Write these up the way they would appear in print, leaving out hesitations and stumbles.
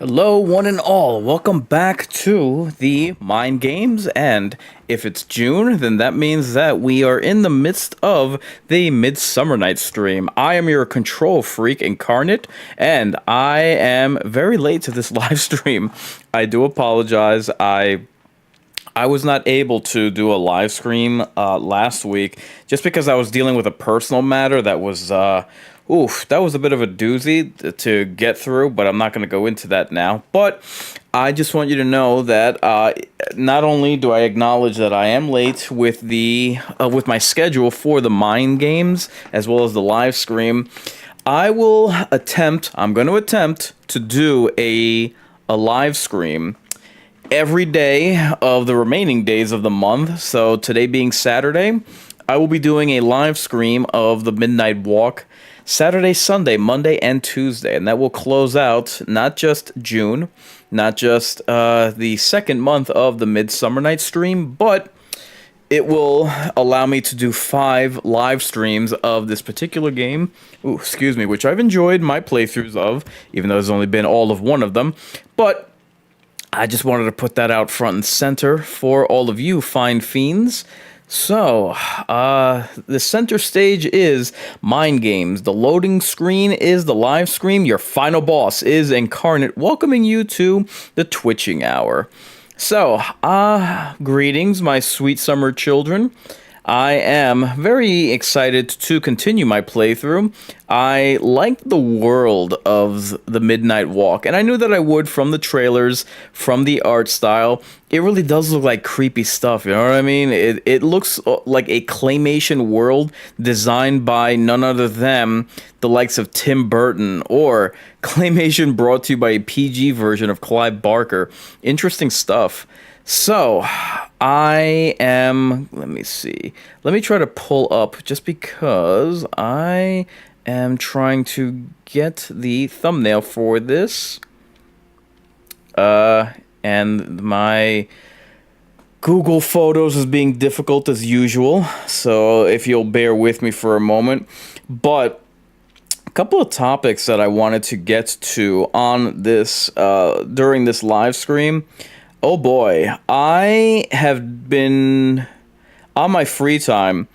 Hello, one and all. Welcome back to the Mind Games. And if it's June, then that means that we are in the midst of the Midsummer Night stream. I am your Ctrl Freak Inkarnate, and I am very late to this live stream. I do apologize. I was not able to do a live stream last week just because I was dealing with a personal matter that was that was a bit of a doozy to get through, but I'm not going to go into that now. But I just want you to know that not only do I acknowledge that I am late with the with my schedule for the Mind Games as well as the live stream, I'm going to attempt to do a live stream every day of the remaining days of the month. So today being Saturday, I will be doing a live stream of the Midnight Walk Saturday, Sunday, Monday, and Tuesday, and that will close out not just June, not just the second month of the Midsummer Night stream, but it will allow me to do 5 live streams of this particular game, which I've enjoyed my playthroughs of, even though there's only been all of one of them, but I just wanted to put that out front and center for all of you fine fiends. So, the center stage is Mind Games. The loading screen is the live stream. Your final boss is Inkarnate, welcoming you to the Twitching Hour. So, greetings, my sweet summer children. I am very excited to continue my playthrough. I like the world of the Midnight Walk, and I knew that I would from the trailers, from the art style. It really does look like creepy stuff, you know what I mean? It looks like a claymation world designed by none other than the likes of Tim Burton, or claymation brought to you by a PG version of Clive Barker. Interesting stuff. So, let me see. Let me try to pull up, just because I am trying to get the thumbnail for this. And my Google Photos is being difficult as usual, so if you'll bear with me for a moment. But a couple of topics that I wanted to get to on this, during this live stream. Oh boy, I have been, on my free time,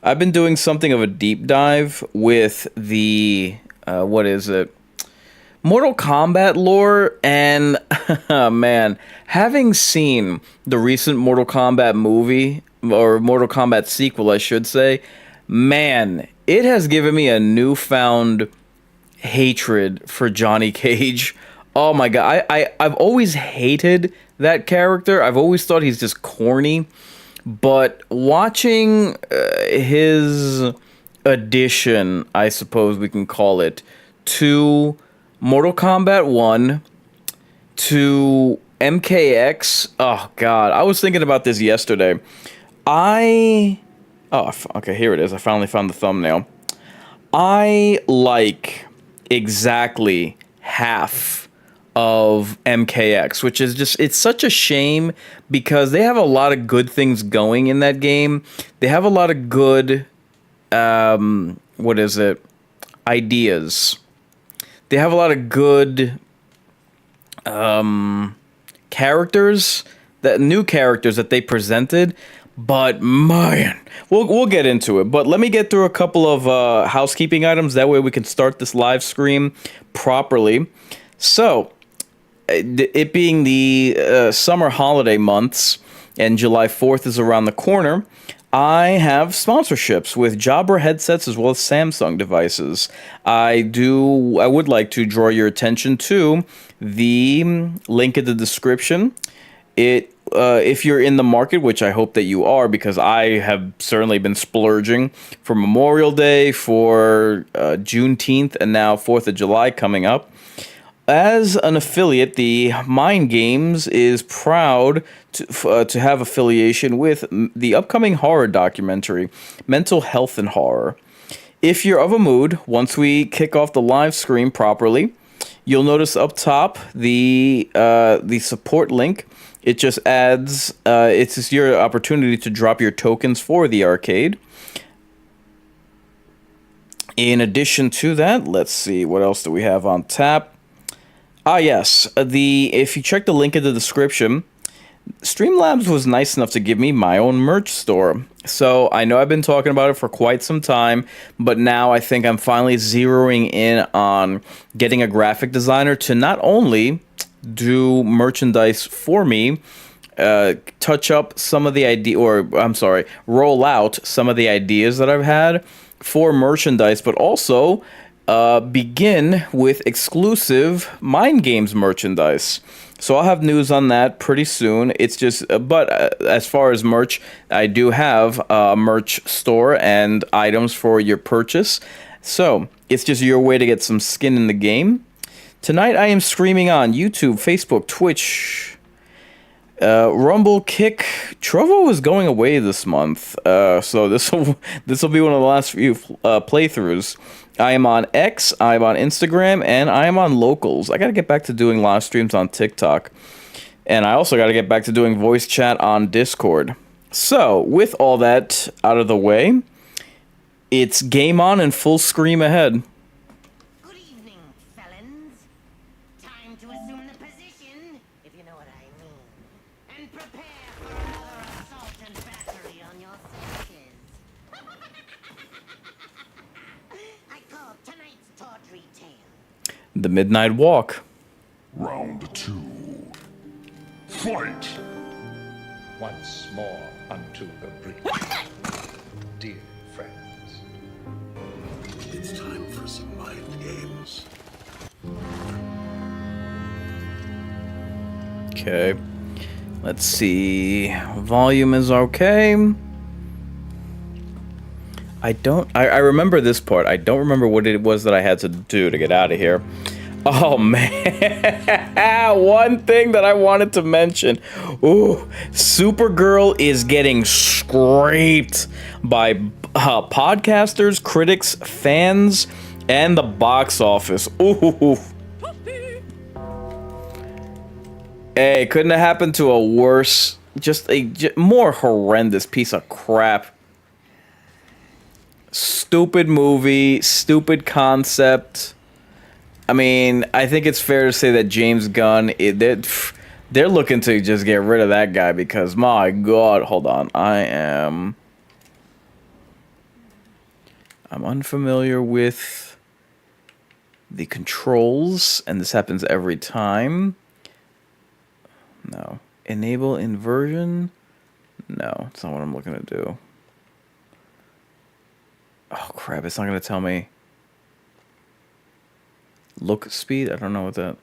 I've been doing something of a deep dive with the, Mortal Kombat lore, and man, having seen the recent Mortal Kombat movie, or Mortal Kombat sequel, I should say, man, it has given me a newfound hatred for Johnny Cage. Oh my god, I've always hated that character. I've always thought he's just corny, but watching his addition, I suppose we can call it, to Mortal Kombat 1, to MKX, oh god, I was thinking about this yesterday. Okay, here it is. I finally found the thumbnail. I like exactly half of MKX, which is just, it's such a shame because they have a lot of good things going in that game. They have a lot of good, ideas. They have a lot of good, characters, new characters that they presented, but man, we'll get into it. But let me get through a couple of housekeeping items, that way we can start this live stream properly. So, it being the summer holiday months, and July 4th is around the corner, I have sponsorships with Jabra headsets as well as Samsung devices. I would like to draw your attention to the link in the description. If you're in the market, which I hope that you are, because I have certainly been splurging for Memorial Day, for Juneteenth, and now 4th of July coming up. As an affiliate, the Mind Games is proud to have affiliation with the upcoming horror documentary, Mental Health and Horror. If you're of a mood, once we kick off the live stream properly, you'll notice up top the support link. It just adds, it's just your opportunity to drop your tokens for the arcade. In addition to that, let's see, what else do we have on tap? Ah, yes. If you check the link in the description, Streamlabs was nice enough to give me my own merch store. So I know I've been talking about it for quite some time, but now I think I'm finally zeroing in on getting a graphic designer to not only do merchandise for me, touch up some of the roll out some of the ideas that I've had for merchandise, but also begin with exclusive Mind Games merchandise. So I'll have news on that pretty soon. It's just, as far as merch, I do have a merch store and items for your purchase. So it's just your way to get some skin in the game. Tonight I am streaming on YouTube, Facebook, Twitch, Rumble, Kick. Trovo is going away this month, so this will be one of the last few playthroughs. I am on X, I am on Instagram, and I am on Locals. I gotta get back to doing live streams on TikTok, and I also gotta get back to doing voice chat on Discord. So, with all that out of the way, it's game on and full scream ahead. Good evening, felons. Time to assume the position, if you know what I mean. And prepare for another assault and battery on your senses. I call tonight's tawdry tale The Midnight Walk. Round 2. Fight! Once more unto the brink, dear friends. It's time for some mind games. Okay. Let's see. Volume is okay. I remember this part. I don't remember what it was that I had to do to get out of here. Oh, man. One thing that I wanted to mention. Ooh, Supergirl is getting scraped by podcasters, critics, fans, and the box office. Ooh. Hey, couldn't have happened to a worse, just a more horrendous piece of crap. Stupid movie, stupid concept. I mean, I think it's fair to say that James Gunn, they're looking to just get rid of that guy because, my God, hold on. I'm unfamiliar with the controls, and this happens every time. No. Enable inversion? No, it's not what I'm looking to do. Oh, crap, it's not going to tell me. Look speed? I don't know what that...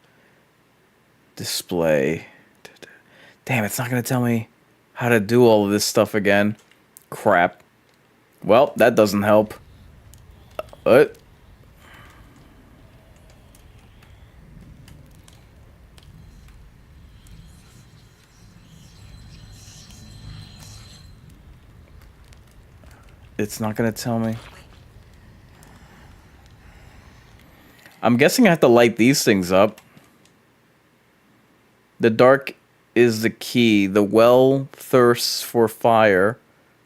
Display. Damn, it's not going to tell me how to do all of this stuff again. Crap. Well, that doesn't help. What? It's not going to tell me. I'm guessing I have to light these things up. The dark is the key. The well thirsts for fire.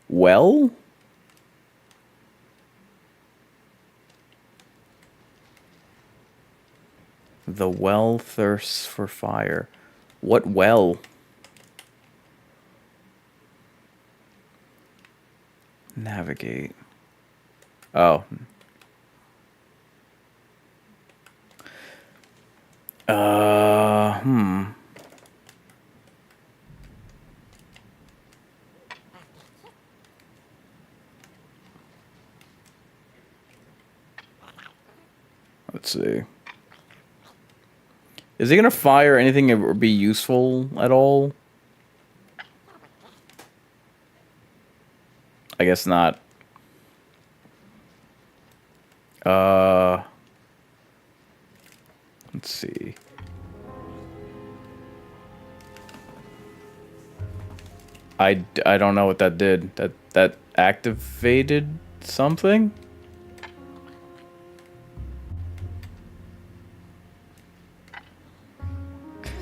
Well? The well thirsts for fire. What well? Navigate. Oh. Let's see. Is he gonna fire anything or be useful at all? I guess not. Let's see. I don't know what that did. That activated something?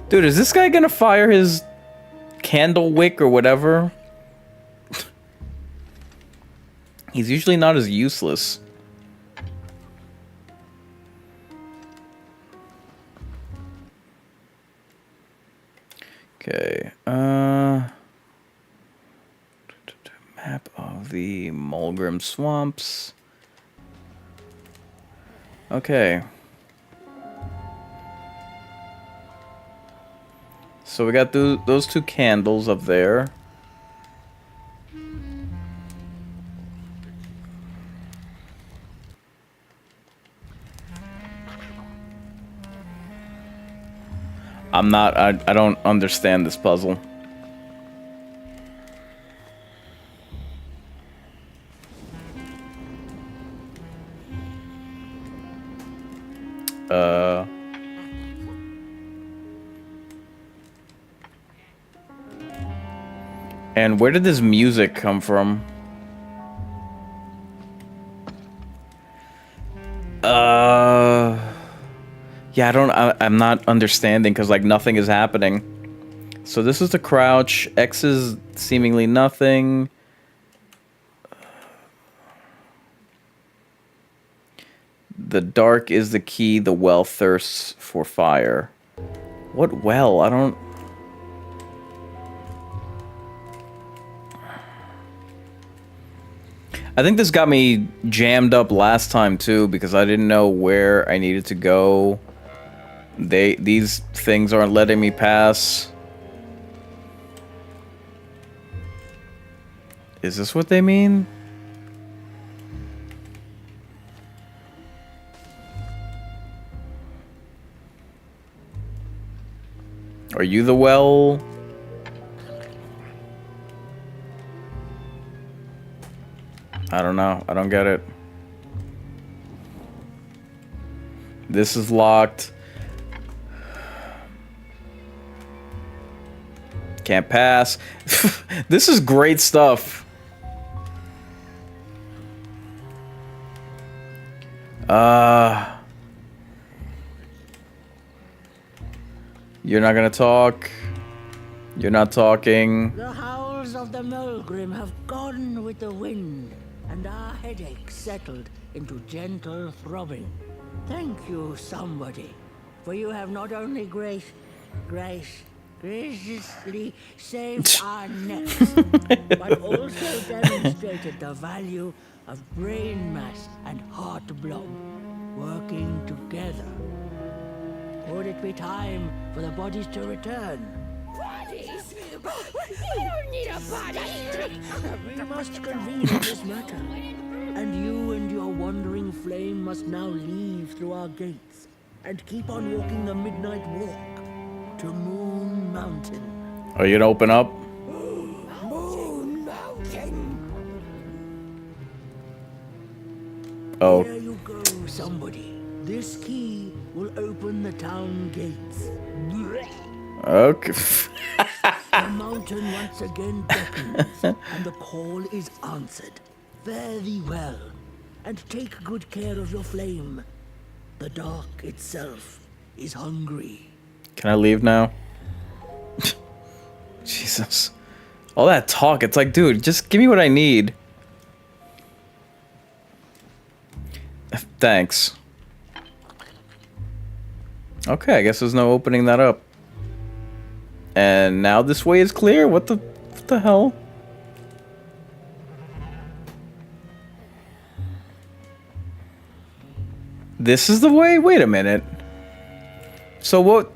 Dude, is this guy gonna fire his candle wick or whatever? He's usually not as useless. Okay. Map of the Mulgrim Swamps. Okay. So we got those 2 candles up there. I don't understand this puzzle. And where did this music come from? Yeah, I'm not understanding because like nothing is happening. So this is the crouch. X is seemingly nothing. The dark is the key. The well thirsts for fire. What well? I don't... I think this got me jammed up last time too because I didn't know where I needed to go. These things aren't letting me pass. Is this what they mean? Are you the well? I don't know. I don't get it. This is locked. Can't pass. This is great stuff. You're not gonna talk. You're not talking. The howls of the Mulgrim have gone with the wind, and our headaches settled into gentle throbbing. Thank you, somebody, for you have not only graciously saved our necks, but also demonstrated the value of brain mass and heart blob working together. Would it be time for the bodies to return? Bodies? We don't need a body! We must convene in this matter, and you and your wandering flame must now leave through our gates and keep on walking the midnight walk to Moon Mountain. Are you gonna open up? Moon Mountain! Oh. There you go, somebody. This key will open the town gates. Okay. The mountain once again beckons, and the call is answered. Fare thee well, and take good care of your flame. The dark itself is hungry. Can I leave now? Jesus. All that talk, it's like, dude, just give me what I need. Thanks. Okay, I guess there's no opening that up. And now this way is clear? What the hell? This is the way? Wait a minute. So what?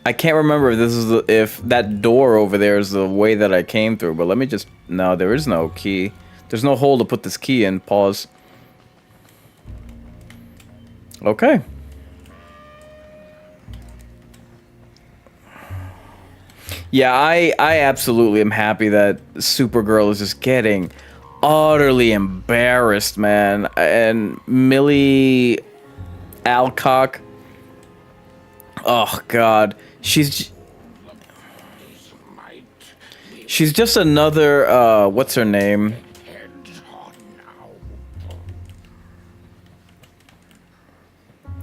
I can't remember if this is if that door over there is the way that I came through, but let me just... No, there is no key. There's no hole to put this key in. Pause. Okay. Yeah, I absolutely am happy that Supergirl is just getting utterly embarrassed, man. And Millie Alcock. Oh, God. She's just another, what's her name?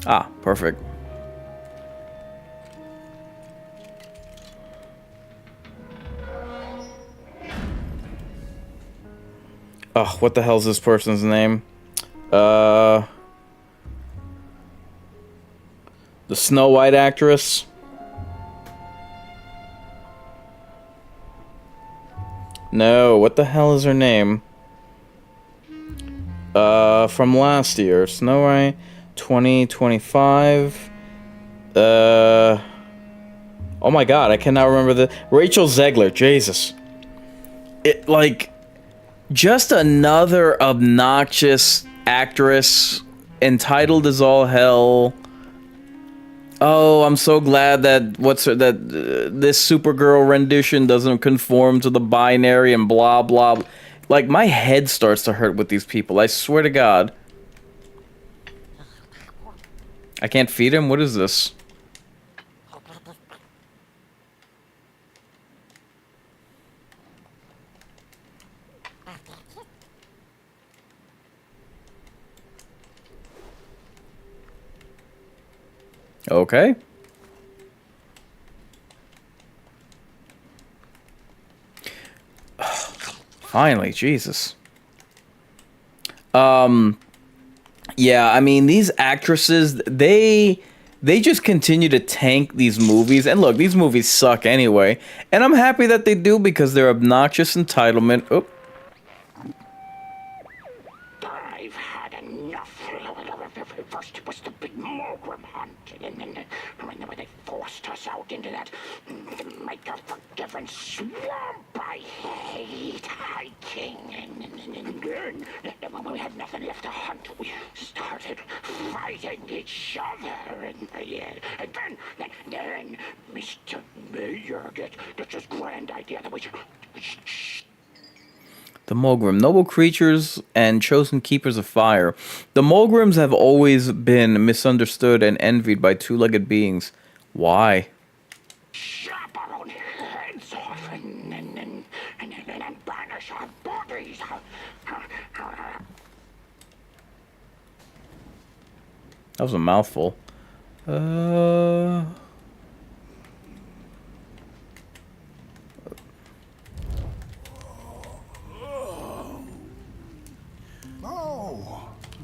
Ah, perfect. Oh, what the hell's this person's name? The Snow White actress. No, what the hell is her name? From last year. Snow White 2025. Oh my god, I cannot remember the... Rachel Zegler, Jesus. It, like... Just another obnoxious actress, entitled as all hell. Oh, I'm so glad that this Supergirl rendition doesn't conform to the binary and blah blah. Like, my head starts to hurt with these people. I swear to God. I can't feed him. What is this? Okay. Finally, Jesus. Yeah, I mean, these actresses, they just continue to tank these movies. And look, these movies suck anyway. And I'm happy that they do because their obnoxious entitlement... Oh. I've had enough. First it was the big Mogrim hunt, and then when they forced us out into that maker-forgiven swamp, I hate hiking. And then when we had nothing left to hunt, we started fighting each other. And then Mr. Mayor gets this grand idea that we should... The Mogrim, noble creatures and chosen keepers of fire. The Mogrims have always been misunderstood and envied by two-legged beings. Why? Chop our own heads off and banish our bodies. That was a mouthful. Oh,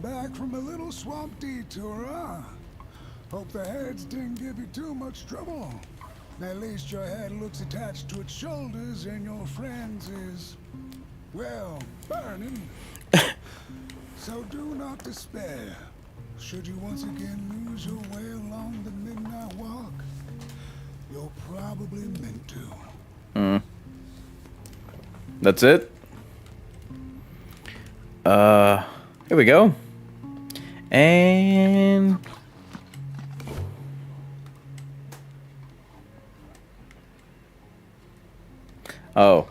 back from a little swamp detour, huh? Hope the heads didn't give you too much trouble. At least your head looks attached to its shoulders and your friend's is, well, burning. So do not despair. Should you once again lose your way along the midnight walk, you're probably meant to. That's it? Here we go. And... Oh.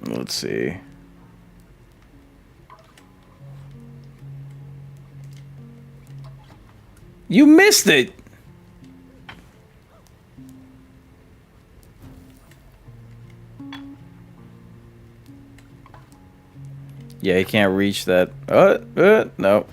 Let's see. You missed it! Yeah, he can't reach that. No.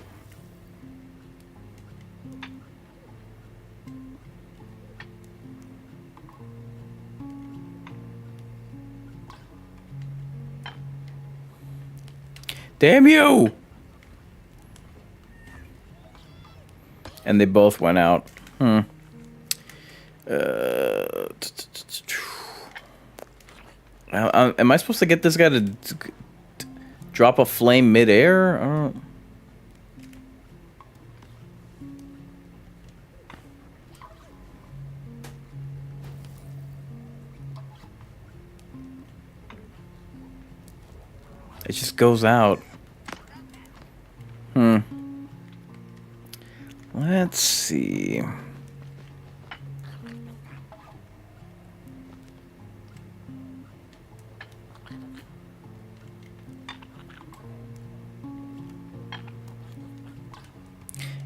Damn you! And they both went out. Am I supposed to get this guy to drop a flame midair? I don't know. It just goes out. Let's see.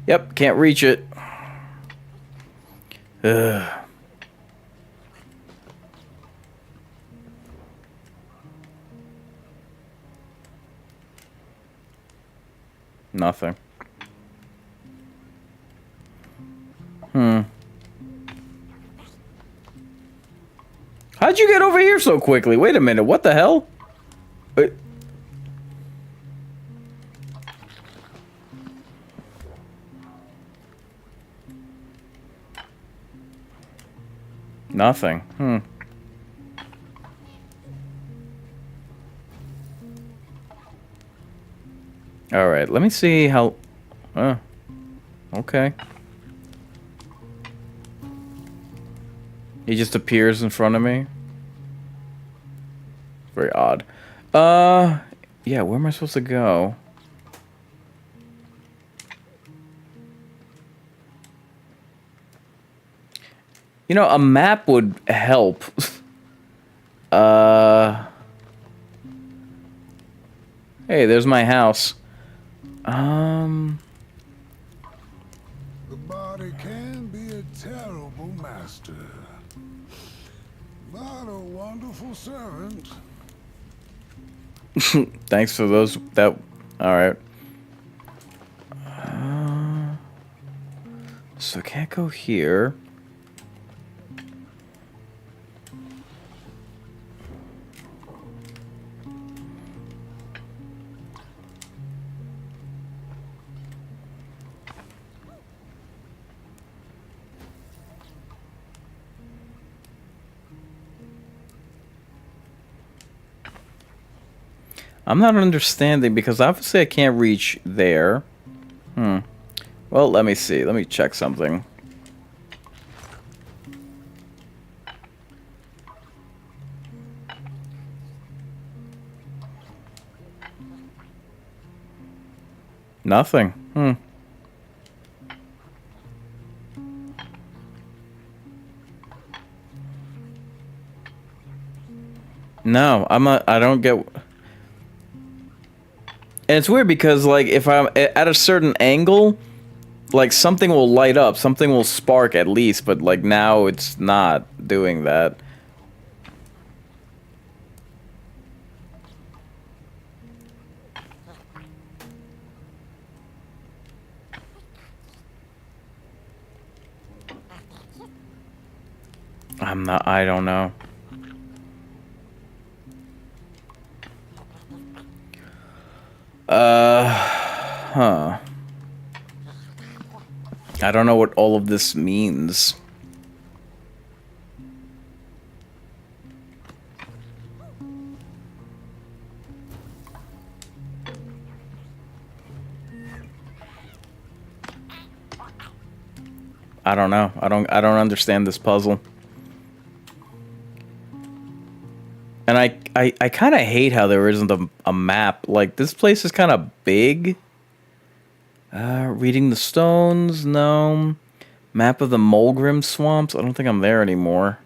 Yep, can't reach it. Ugh. Nothing. How'd you get over here so quickly? Wait a minute, what the hell? Wait. Nothing. Alright, let me see how... okay. He just appears in front of me. Very odd. Yeah, where am I supposed to go? You know, a map would help. Hey, there's my house. The body can be a terrible master, but a wonderful servant. Thanks for those. That. Alright. So can't go here. I'm not understanding because obviously I can't reach there. Well, let me see. Let me check something. Nothing. No, I'm not. I don't get. And it's weird because, like, if I'm at a certain angle, like, something will light up, something will spark at least, but, like, now it's not doing that. I don't know. I don't know what all of this means. I don't know. I don't understand this puzzle. And I kind of hate how there isn't a map. Like, this place is kind of big. Reading the stones? No. Map of the Mulgrim swamps? I don't think I'm there anymore.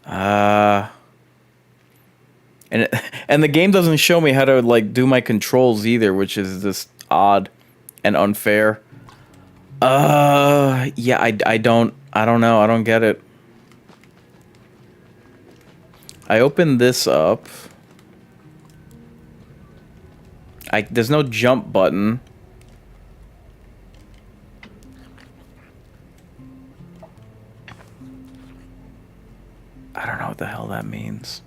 And the game doesn't show me how to, like, do my controls either, which is just odd and unfair. Yeah, I don't know. I don't get it. I open this up. There's no jump button. I don't know what the hell that means.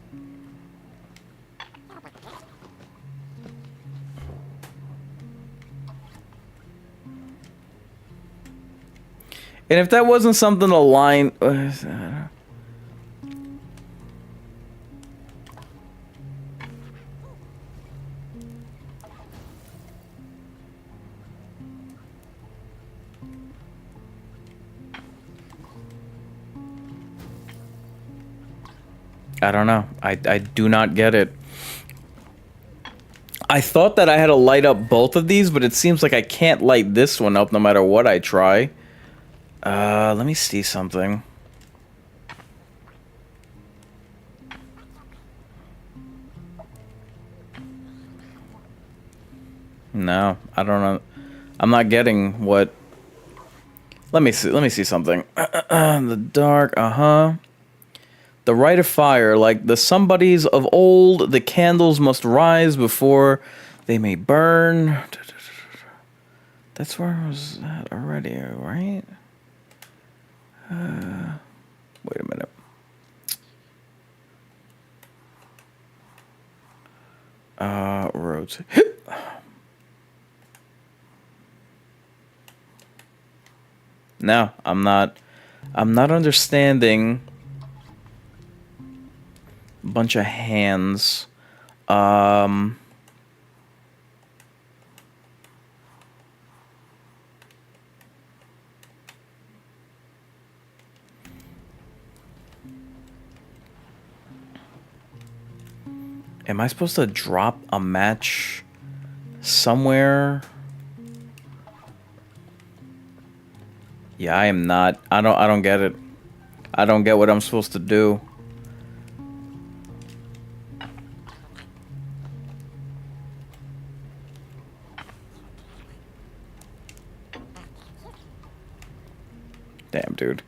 And if that wasn't something to line... I don't know. I do not get it. I thought that I had to light up both of these, but it seems like I can't light this one up no matter what I try. Let me see something. No, I don't know. I'm not getting what... Let me see something. The dark, The rite of fire, like the somebodies of old, the candles must rise before they may burn. That's where I was at already, right? Wait a minute. Roads. No, I'm not. I'm not understanding a bunch of hands. Am I supposed to drop a match somewhere? Yeah, I am not. I don't get it. I don't get what I'm supposed to do. Damn, dude.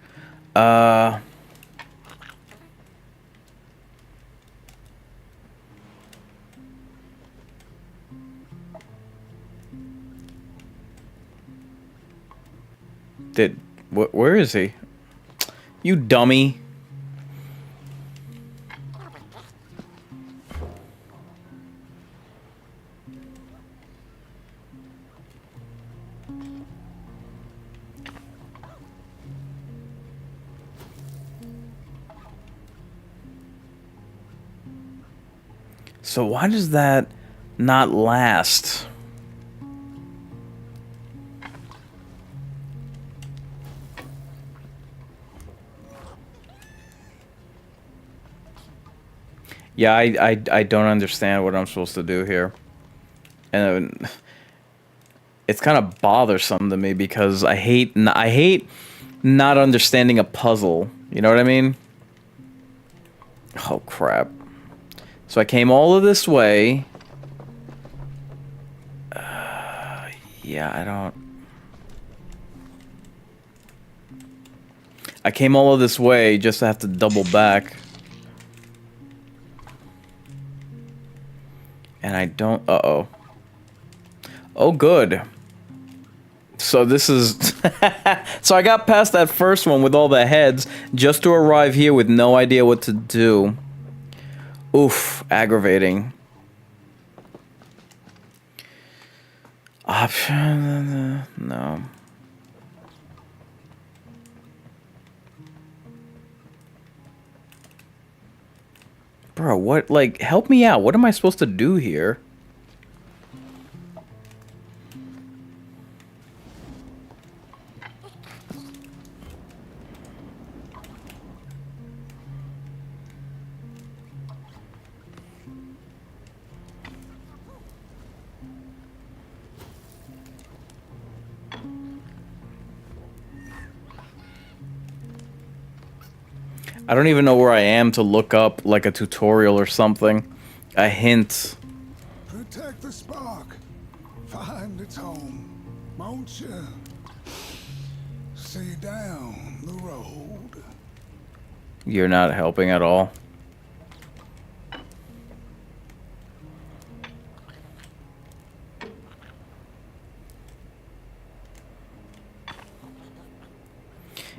Where is he? You dummy. So why does that not last? Yeah, I don't understand what I'm supposed to do here. And it's kind of bothersome to me because I hate not understanding a puzzle. You know what I mean? Oh, crap. So I came all of this way. Yeah, I came all of this way just to have to double back. And I don't... Uh-oh. Oh, good. So this is... So I got past that first one with all the heads just to arrive here with no idea what to do. Oof, aggravating. Option... No. Bro, what, like, help me out. What am I supposed to do here? I don't even know where I am to look up, like, a tutorial or something. A hint. Protect the spark. Find its home. Won't you? See down the road. You're not helping at all.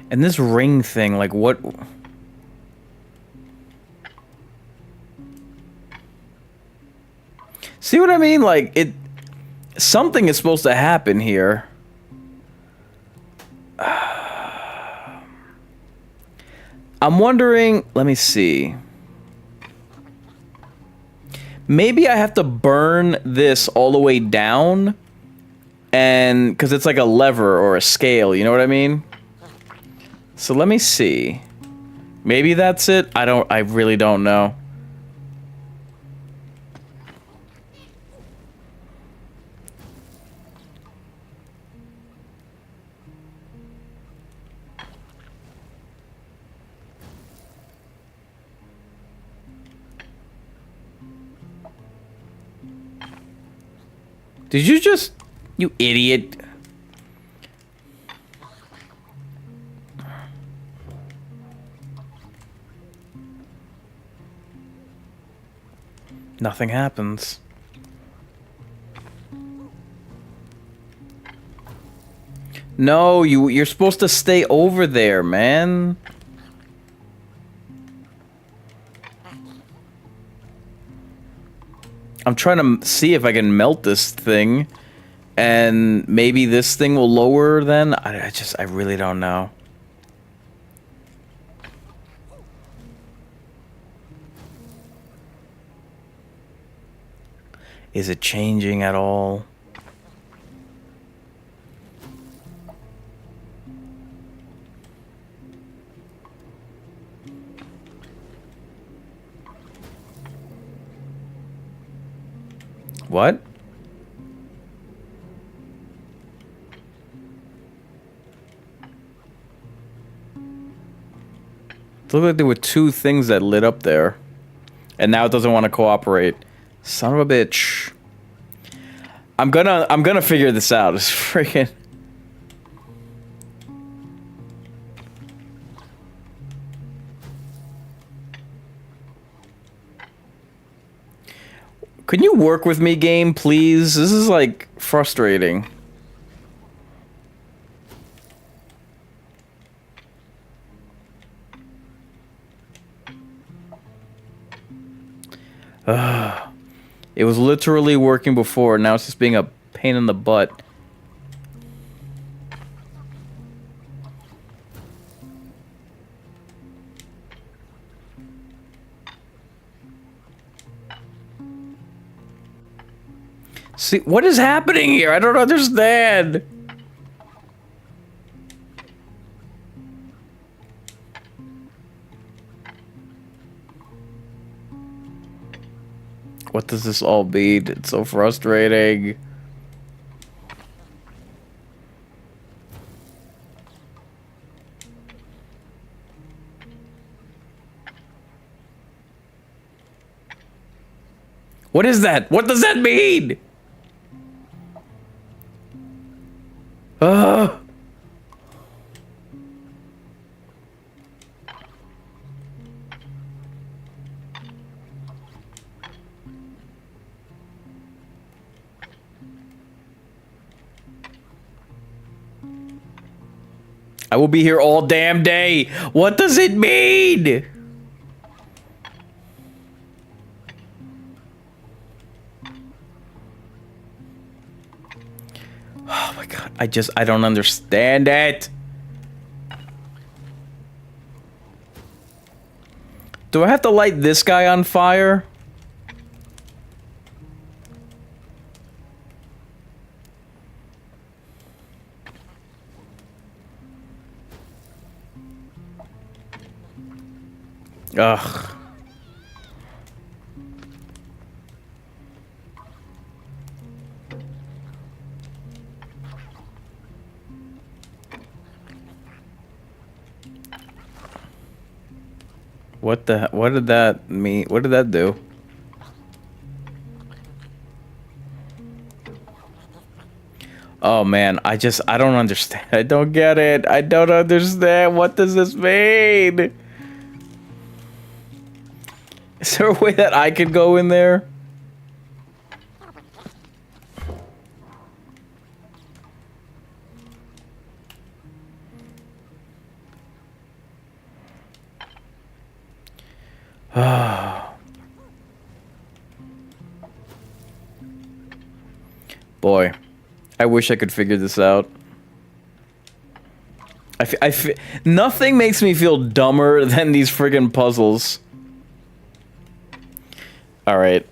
And this ring thing, like, what... See what I mean? Like, something is supposed to happen here. I'm wondering, let me see. Maybe I have to burn this all the way down, and because it's like a lever or a scale, you know what I mean? So let me see. Maybe that's it. I really don't know. Did you just... You idiot. Nothing happens. No, you're supposed to stay over there, man. I'm trying to see if I can melt this thing, and maybe this thing will lower then. I really don't know. Is it changing at all? What? It looked like there were two things that lit up there. And now it doesn't want to cooperate. Son of a bitch. I'm gonna figure this out. It's freaking... Can you work with me, game, please? This is, like, frustrating. It was literally working before, now it's just being a pain in the butt. See, what is happening here? I don't understand. What does this all mean? It's so frustrating. What is that? What does that mean? I will be here all damn day. What does it mean? Oh my god, I don't understand it. Do I have to light this guy on fire? Ugh. What did that mean? What did that do? Oh man, I don't understand. I don't get it. I don't understand. What does this mean? Is there a way that I could go in there? Boy, I wish I could figure this out. Nothing makes me feel dumber than these friggin' puzzles. All right.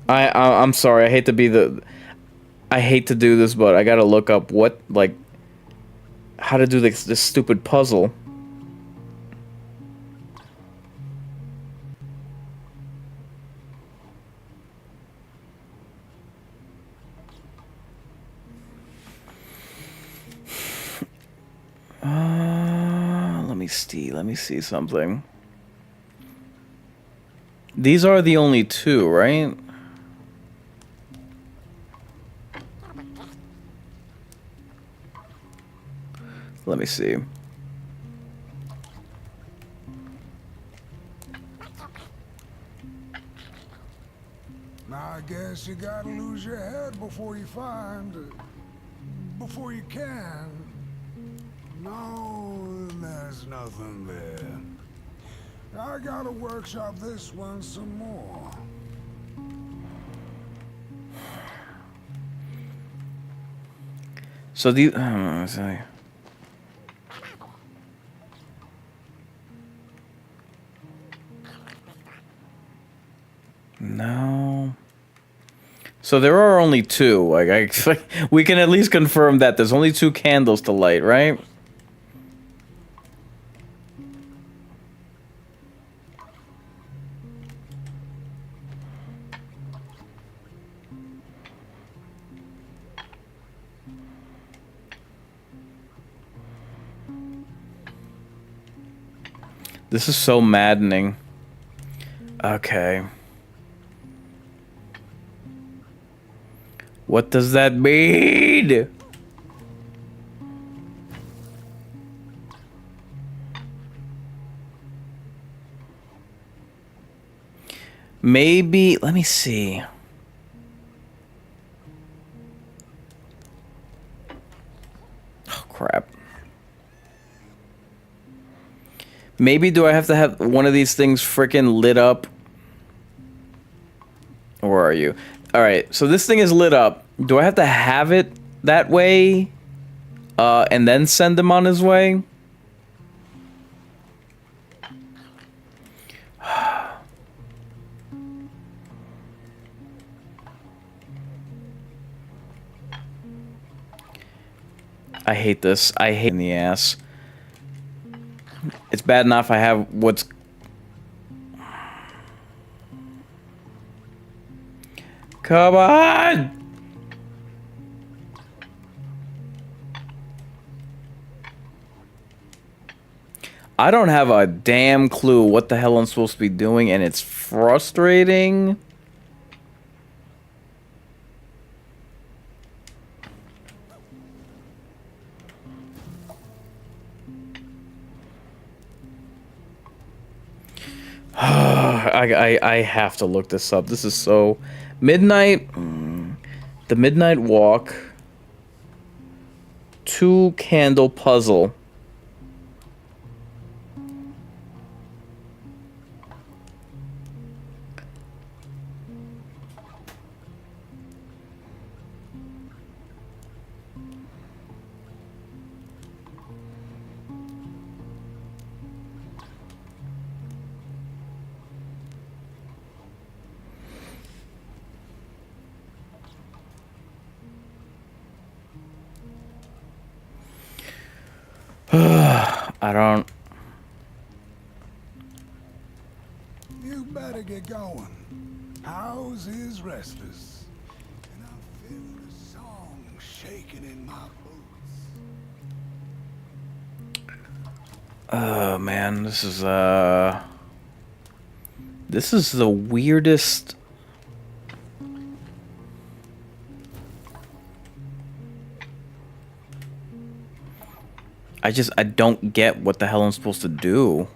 I'm sorry. I hate to be I hate to do this, but I gotta look up what, like, how to do this stupid puzzle. Let me see something. These are the only two, right? Let me see. Now I guess you gotta lose your head before you before you can. No, there's nothing there. I gotta workshop this one some more. So these, So there are only two. Like, we can at least confirm that there's only 2 candles to light, right? This is so maddening. Okay. What does that mean? Maybe, let me see. Oh, crap. Maybe do I have to have one of these things frickin' lit up? Where are you? Alright, so this thing is lit up. Do I have to have it that way? And then send him on his way? I hate this. I hate in the ass. It's bad enough I have what's... Come on! I don't have a damn clue what the hell I'm supposed to be doing, and it's frustrating. I have to look this up. This is so... Midnight... The Midnight Walk. 2 candle puzzle. I don't... You better get going. House is restless. And I feel the song shaking in my boots. Oh, man, this is the weirdest... I don't get what the hell I'm supposed to do.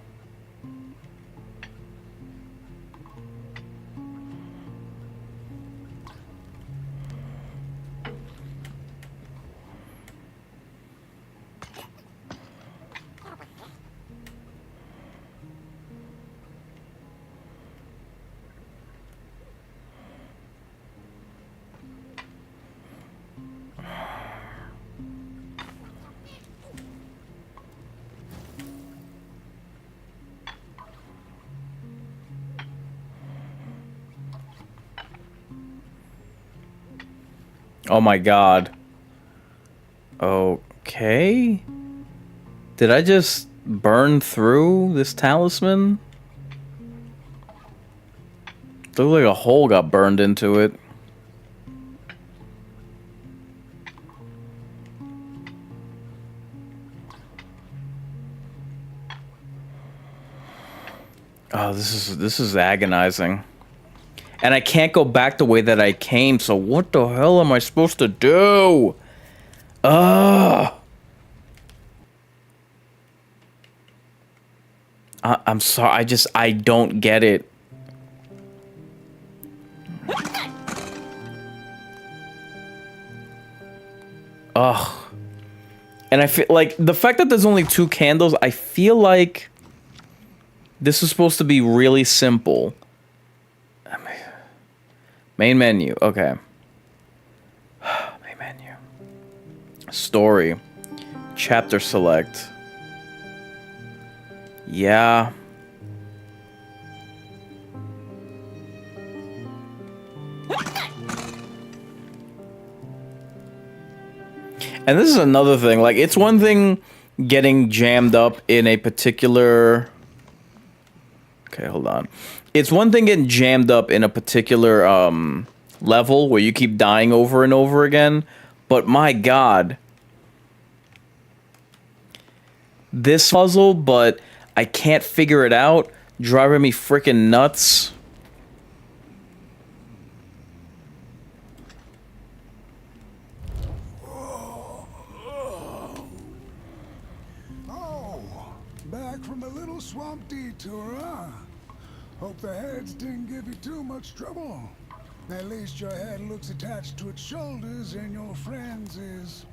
Oh my god. Okay. Did I just burn through this talisman? Looked like a hole got burned into it. Oh, this is agonizing. And I can't go back the way that I came, so what the hell am I supposed to do? Ugh. I'm sorry, I don't get it. Ugh. And I feel like, the fact that there's only 2 candles, I feel like this is supposed to be really simple. Main menu, okay. Main menu. Story. Chapter select. Yeah. And this is another thing. Like, it's one thing getting jammed up in a particular... Okay, hold on. It's one thing getting jammed up in a particular level where you keep dying over and over again. But my god. This puzzle, but I can't figure it out. Driving me freaking nuts. Back from a little swamp detour, huh? Hope the heads didn't give you too much trouble. At least your head looks attached to its shoulders and your friend's is,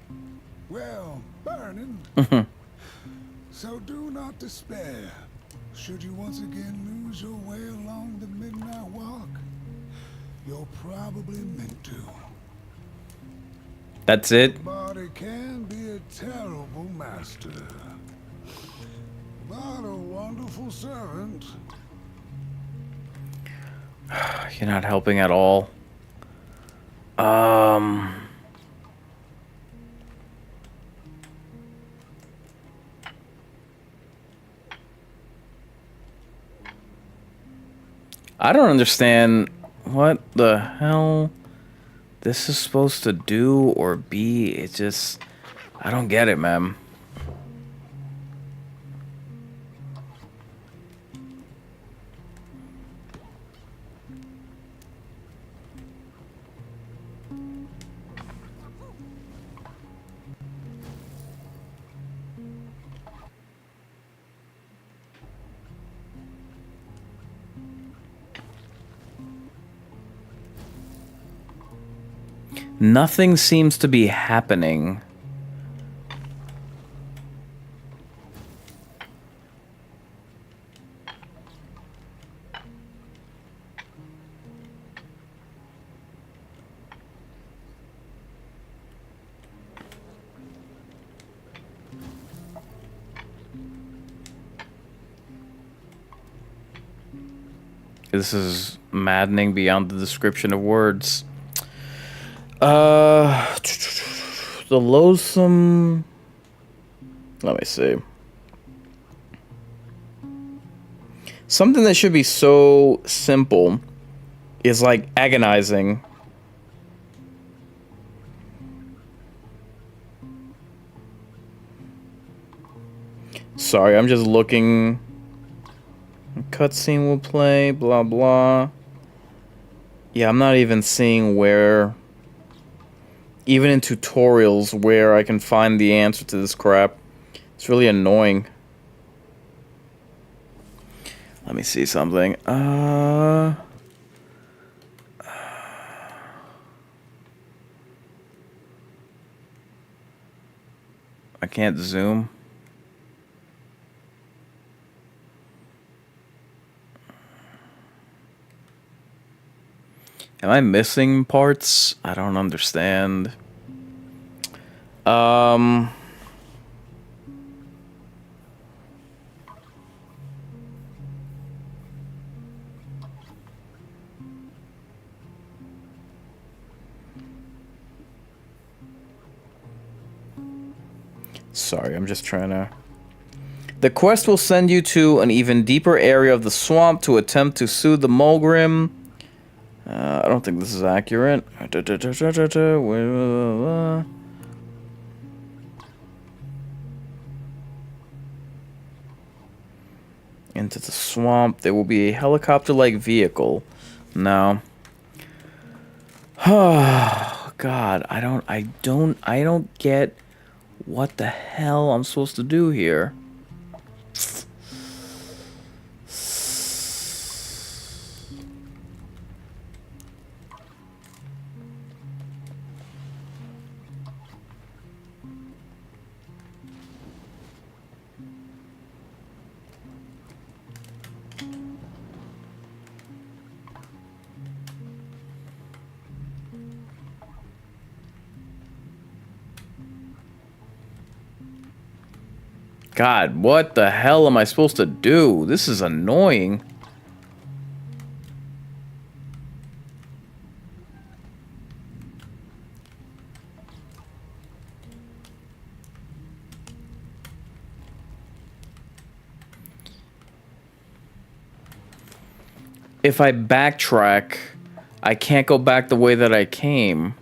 well, burning. So do not despair. Should you once again lose your way along the midnight walk, you're probably meant to. That's it? Body can be a terrible master. But a wonderful servant. You're not helping at all. I don't understand what the hell this is supposed to do or be. It just... I don't get it, man. Nothing seems to be happening. This is maddening beyond the description of words. The loathsome... Let me see. Something that should be so simple is like agonizing. Sorry, I'm just looking. Cutscene will play, blah blah. Yeah, I'm not even seeing where, even in tutorials, where I can find the answer to this crap. It's really annoying. Let me see something. I can't zoom. Am I missing parts? I don't understand. Sorry, I'm just trying to... The quest will send you to an even deeper area of the swamp to attempt to soothe the Mulgrim. I don't think this is accurate. Into the swamp. There will be a helicopter-like vehicle. No. Oh God, I don't get what the hell I'm supposed to do here. God, what the hell am I supposed to do? This is annoying. if I backtrack, I can't go back the way that I came.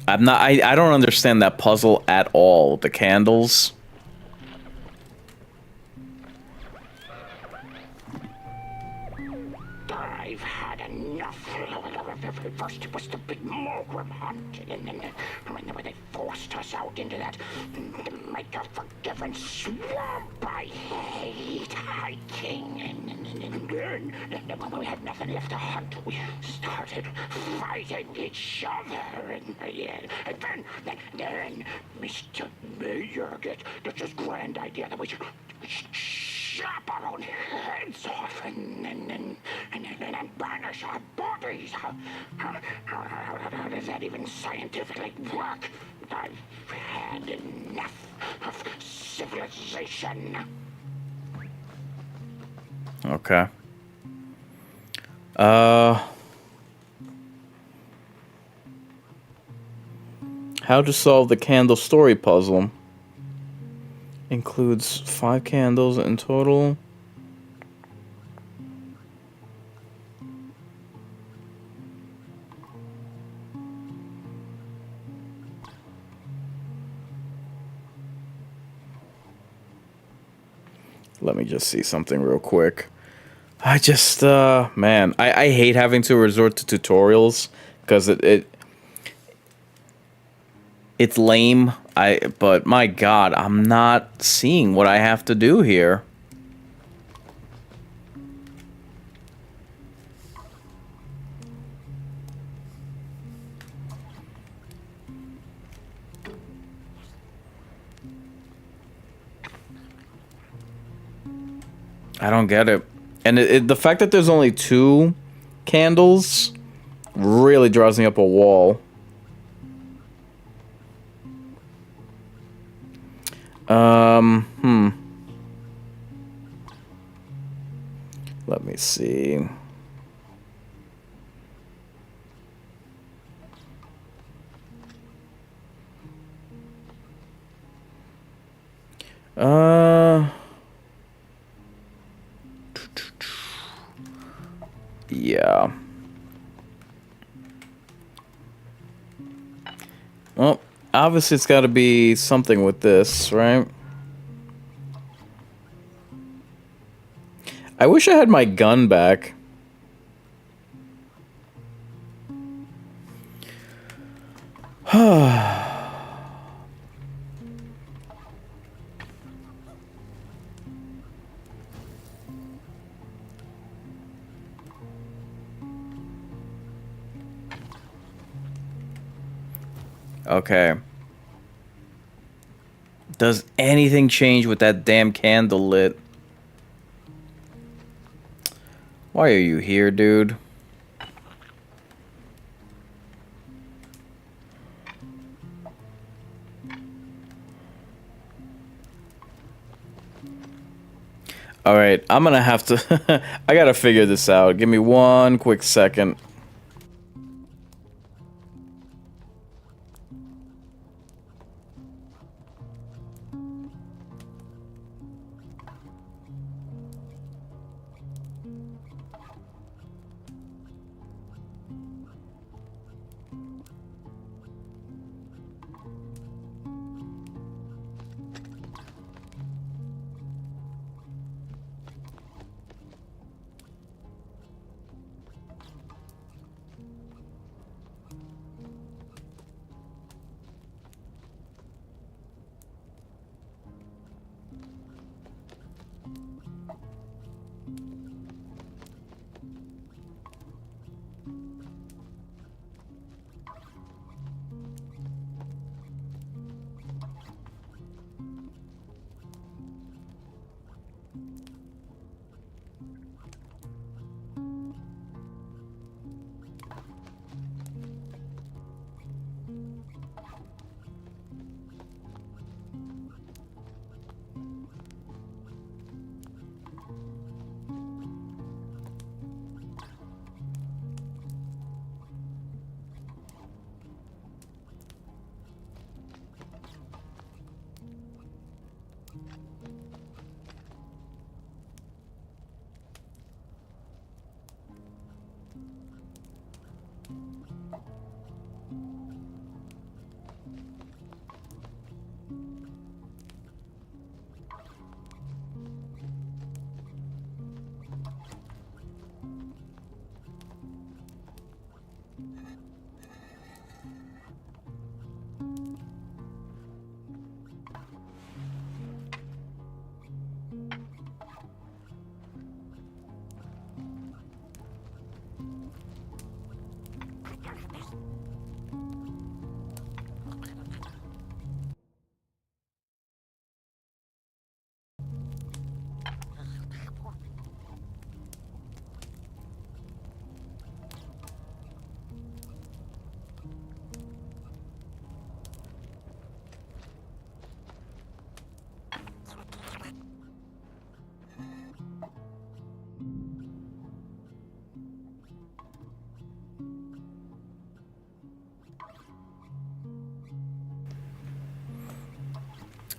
I don't understand that puzzle at all. The candles. I've had enough. First it was the big Morgrim hunt, and then when they forced us out into that make a forgiven swamp. I hate hiking, and then when we had nothing left to hunt, we started fighting each other, and then Mr. Mayor gets this grand idea that we should chop our own heads off and banish our bodies. How does that even scientifically work? I've had enough of civilization. Okay. How to solve the candle story puzzle. Includes 5 candles in total. Let me just see something real quick. I just, man, I hate having to resort to tutorials because it's lame. But my God, I'm not seeing what I have to do here. I don't get it. And the fact that there's only 2 candles really draws me up a wall. Let me see. Yeah. Well, obviously it's got to be something with this, right? I wish I had my gun back. Okay. Does anything change with that damn candle lit? Why are you here, dude? Alright, I'm gonna have to... I gotta figure this out. Give me one quick second.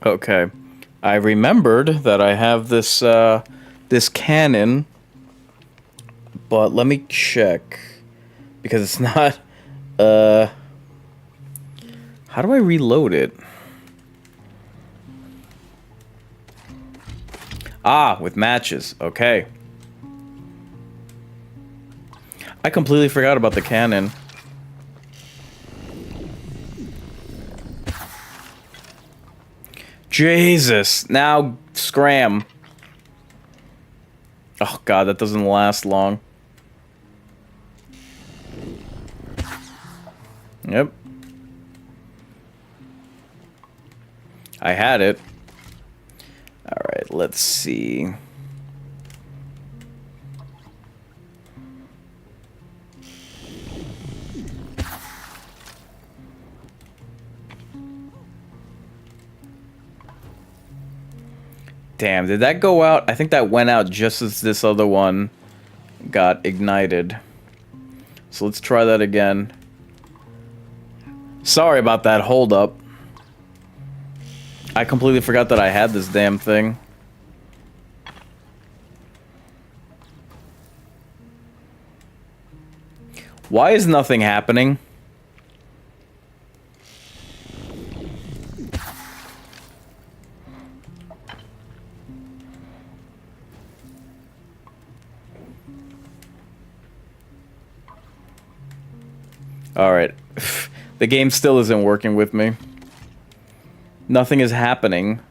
Okay. I remembered that I have this, this cannon, but let me check, because it's not, how do I reload it? Ah, with matches, okay. I completely forgot about the cannon. Jesus, now scram. Oh god, that doesn't last long. Yep. I had it. Alright, let's see. Damn, did that go out? I think that went out just as this other one got ignited. So let's try that again. Sorry about that hold up. I completely forgot that I had this damn thing. Why is nothing happening? Alright. The game still isn't working with me. Nothing is happening.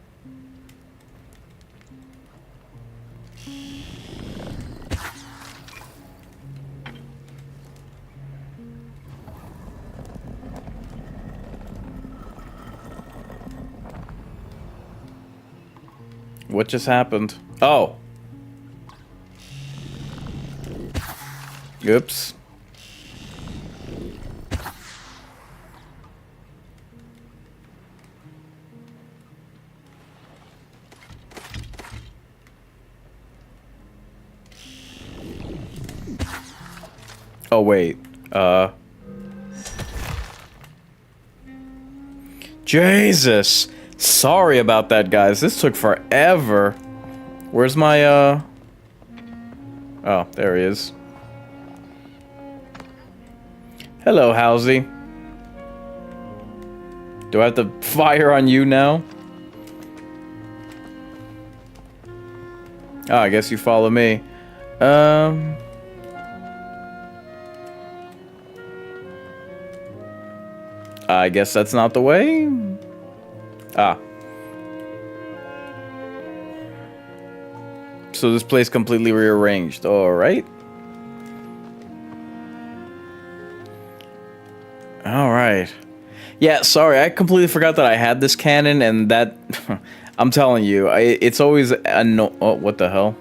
What just happened? Oh. Oops. Oh, wait. Jesus! Sorry about that, guys. This took forever. Where's my, Oh, there he is. Hello, Housie. Do I have to fire on you now? Oh, I guess you follow me. I guess that's not the way. Ah. So this place completely rearranged. Alright. Alright. Yeah, sorry, I completely forgot that I had this cannon, and that... I'm telling you, it's always oh, what the hell?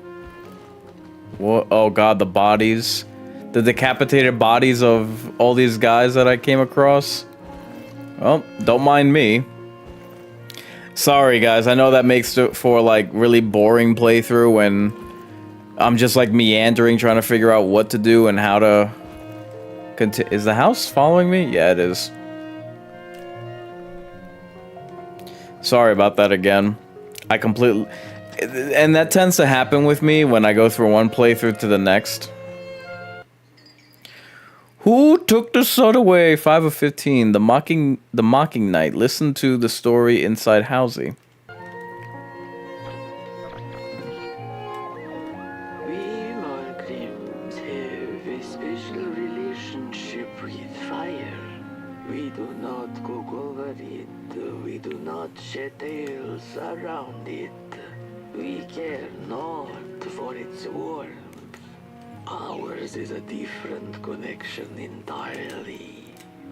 What? Oh god, the bodies. The decapitated bodies of all these guys that I came across. Well, don't mind me. Sorry, guys. I know that makes it for, like, really boring playthrough when I'm just, like, meandering, trying to figure out what to do and how to... Is the house following me? Yeah, it is. Sorry about that again. I completely... And that tends to happen with me when I go through one playthrough to the next. Who took the sun away? 5 of 15. The mocking night. Listen to the story inside Halsey. We Margrims have a special relationship with fire. We do not cook over it. We do not shed tales around it. We care not for its warmth. Ours is a different connection entirely.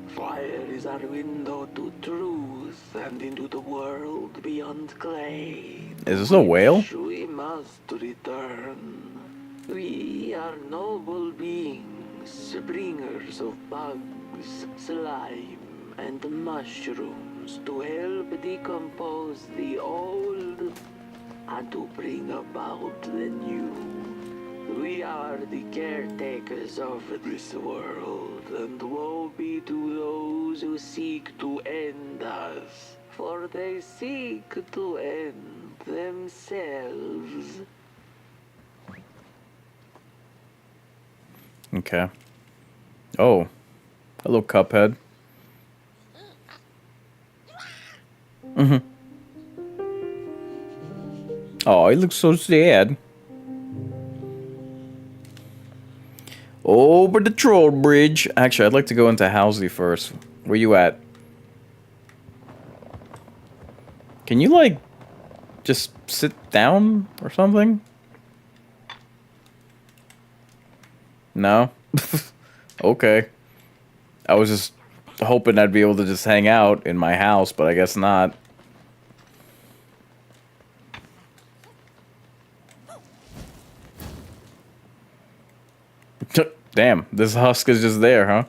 Fire is our window to truth and into the world beyond clay. Is this a whale? Which we must return. We are noble beings, bringers of bugs, slime, and mushrooms to help decompose the old and to bring about the new. We are the caretakers of this world, and woe be to those who seek to end us, for they seek to end themselves. Okay. Oh. Hello, Cuphead. Mm-hmm. Oh, he looks so sad. Over the troll bridge. Actually, I'd like to go into Halsey first. Where you at? Can you, like, just sit down or something? No? Okay. I was just hoping I'd be able to just hang out in my house, but I guess not. Damn, this husk is just there, huh?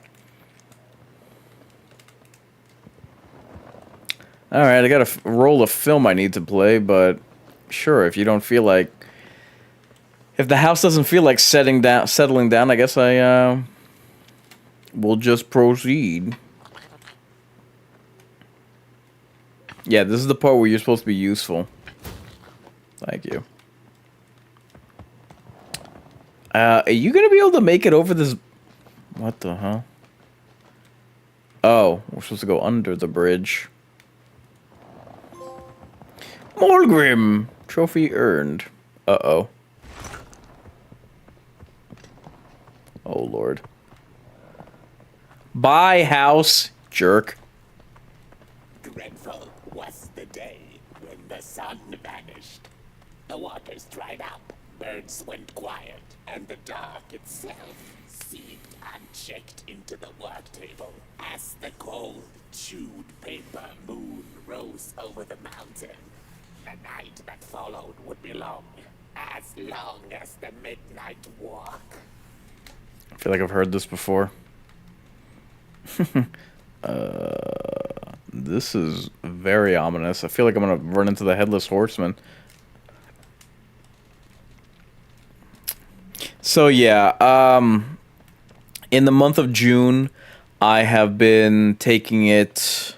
Alright, I got a roll of film I need to play, but sure, if you don't feel like... If the house doesn't feel like settling down, I guess I, will just proceed. Yeah, this is the part where you're supposed to be useful. Thank you. Are you gonna be able to make it over this? What the hell? Oh, we're supposed to go under the bridge. Morgrim! Trophy earned. Uh-oh. Oh, Lord. Bye, house, jerk. Dreadful was the day when the sun vanished. The waters dried up, birds went quiet, and the dark itself seeped unchecked into the work table as the cold, chewed paper moon rose over the mountain. The night that followed would be long as the midnight walk. I feel like I've heard this before. This is very ominous. I feel like I'm gonna run into the Headless Horseman. So yeah, in the month of June, I have been taking it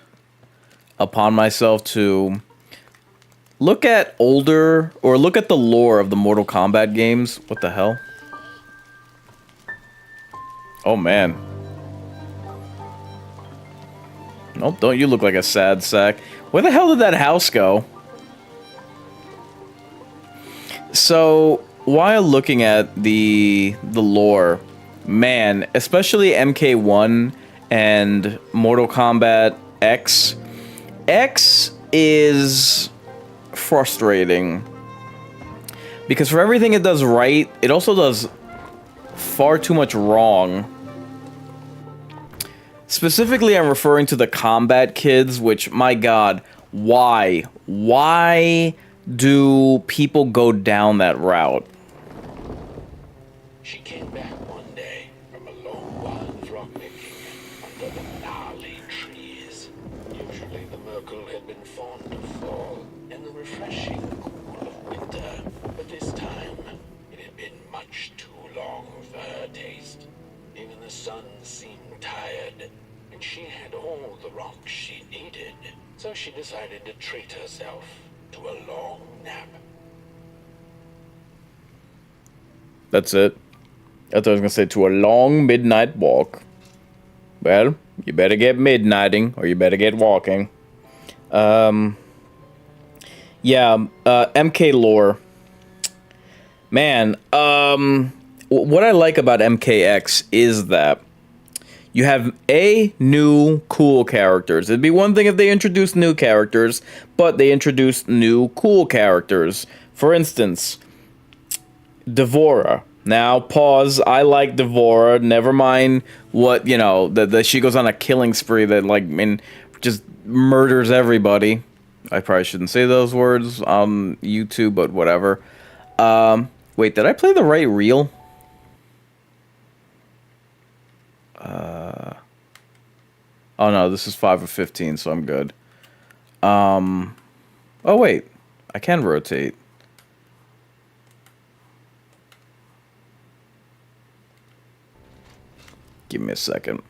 upon myself to look at the lore of the Mortal Kombat games. What the hell? Oh man. Nope, don't you look like a sad sack. Where the hell did that house go? So, while looking at the lore, man, especially MK1 and Mortal Kombat X, X is frustrating. Because for everything it does right, it also does far too much wrong. Specifically, I'm referring to the combat kids, which, my god, why? Why do people go down that route? She came back one day from a long while from making under the gnarly trees. Usually the Merkel had been fond of fall and the refreshing cool of winter, but this time it had been much too long for her taste. Even the sun seemed tired, and she had all the rocks she needed, so she decided to treat herself to a long nap. That's it. I thought I was gonna say to a long midnight walk. Well, you better get midnighting, or you better get walking. Yeah, MK lore. Man, what I like about MKX is that you have new cool characters. It'd be one thing if they introduced new characters, but they introduced new cool characters. For instance, Devora. Now, pause. I like Devora. Never mind what, you know, that she goes on a killing spree that, like, just murders everybody. I probably shouldn't say those words on YouTube, but whatever. Wait, did I play the right reel? Oh no, this is 5 of 15, so I'm good. Oh wait, I can rotate. Give me a second.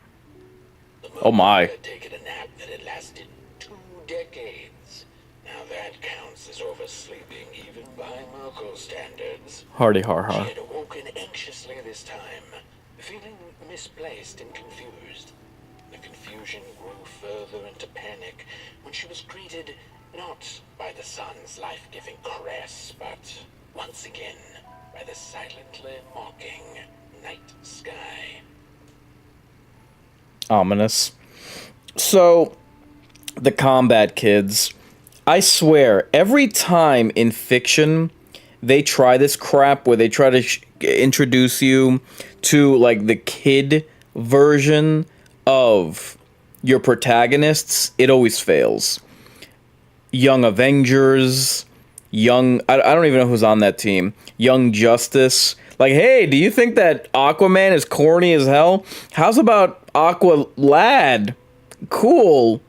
Oh my. Taken a nap that had lasted 2 decades. Now that counts as oversleeping, even by local standards. Hardy har She har. had awoken anxiously this time, feeling misplaced and confused. The confusion grew further into panic when she was greeted not by the sun's life-giving caress, but once again by the silently mocking night sky. Ominous. So, the combat kids. I swear, every time in fiction they try this crap where they try to introduce you to, like, the kid version of your protagonists, it always fails. Young Avengers, I don't even know who's on that team. Young Justice. Like, hey, do you think that Aquaman is corny as hell? How's about Aqua Lad? Cool,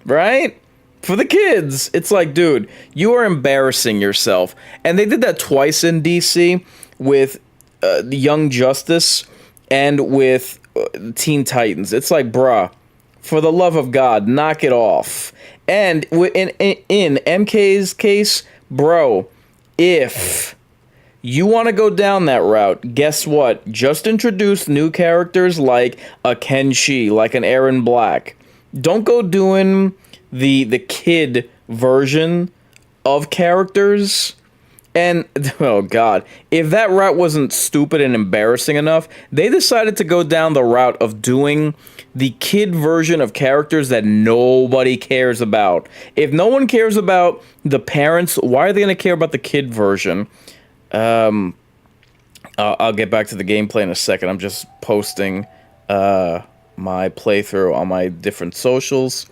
right? For the kids. It's like, dude, you are embarrassing yourself. And they did that twice in DC with Young Justice and with Teen Titans. It's like, bruh, for the love of God, knock it off. And in MK's case, bro, if you want to go down that route, guess what? Just introduce new characters like a Kenshi, like an Aaron Black. Don't go doing the kid version of characters. And, oh god, if that route wasn't stupid and embarrassing enough, they decided to go down the route of doing the kid version of characters that nobody cares about. If no one cares about the parents, why are they going to care about the kid version? I'll get back to the gameplay in a second. I'm just posting my playthrough on my different socials.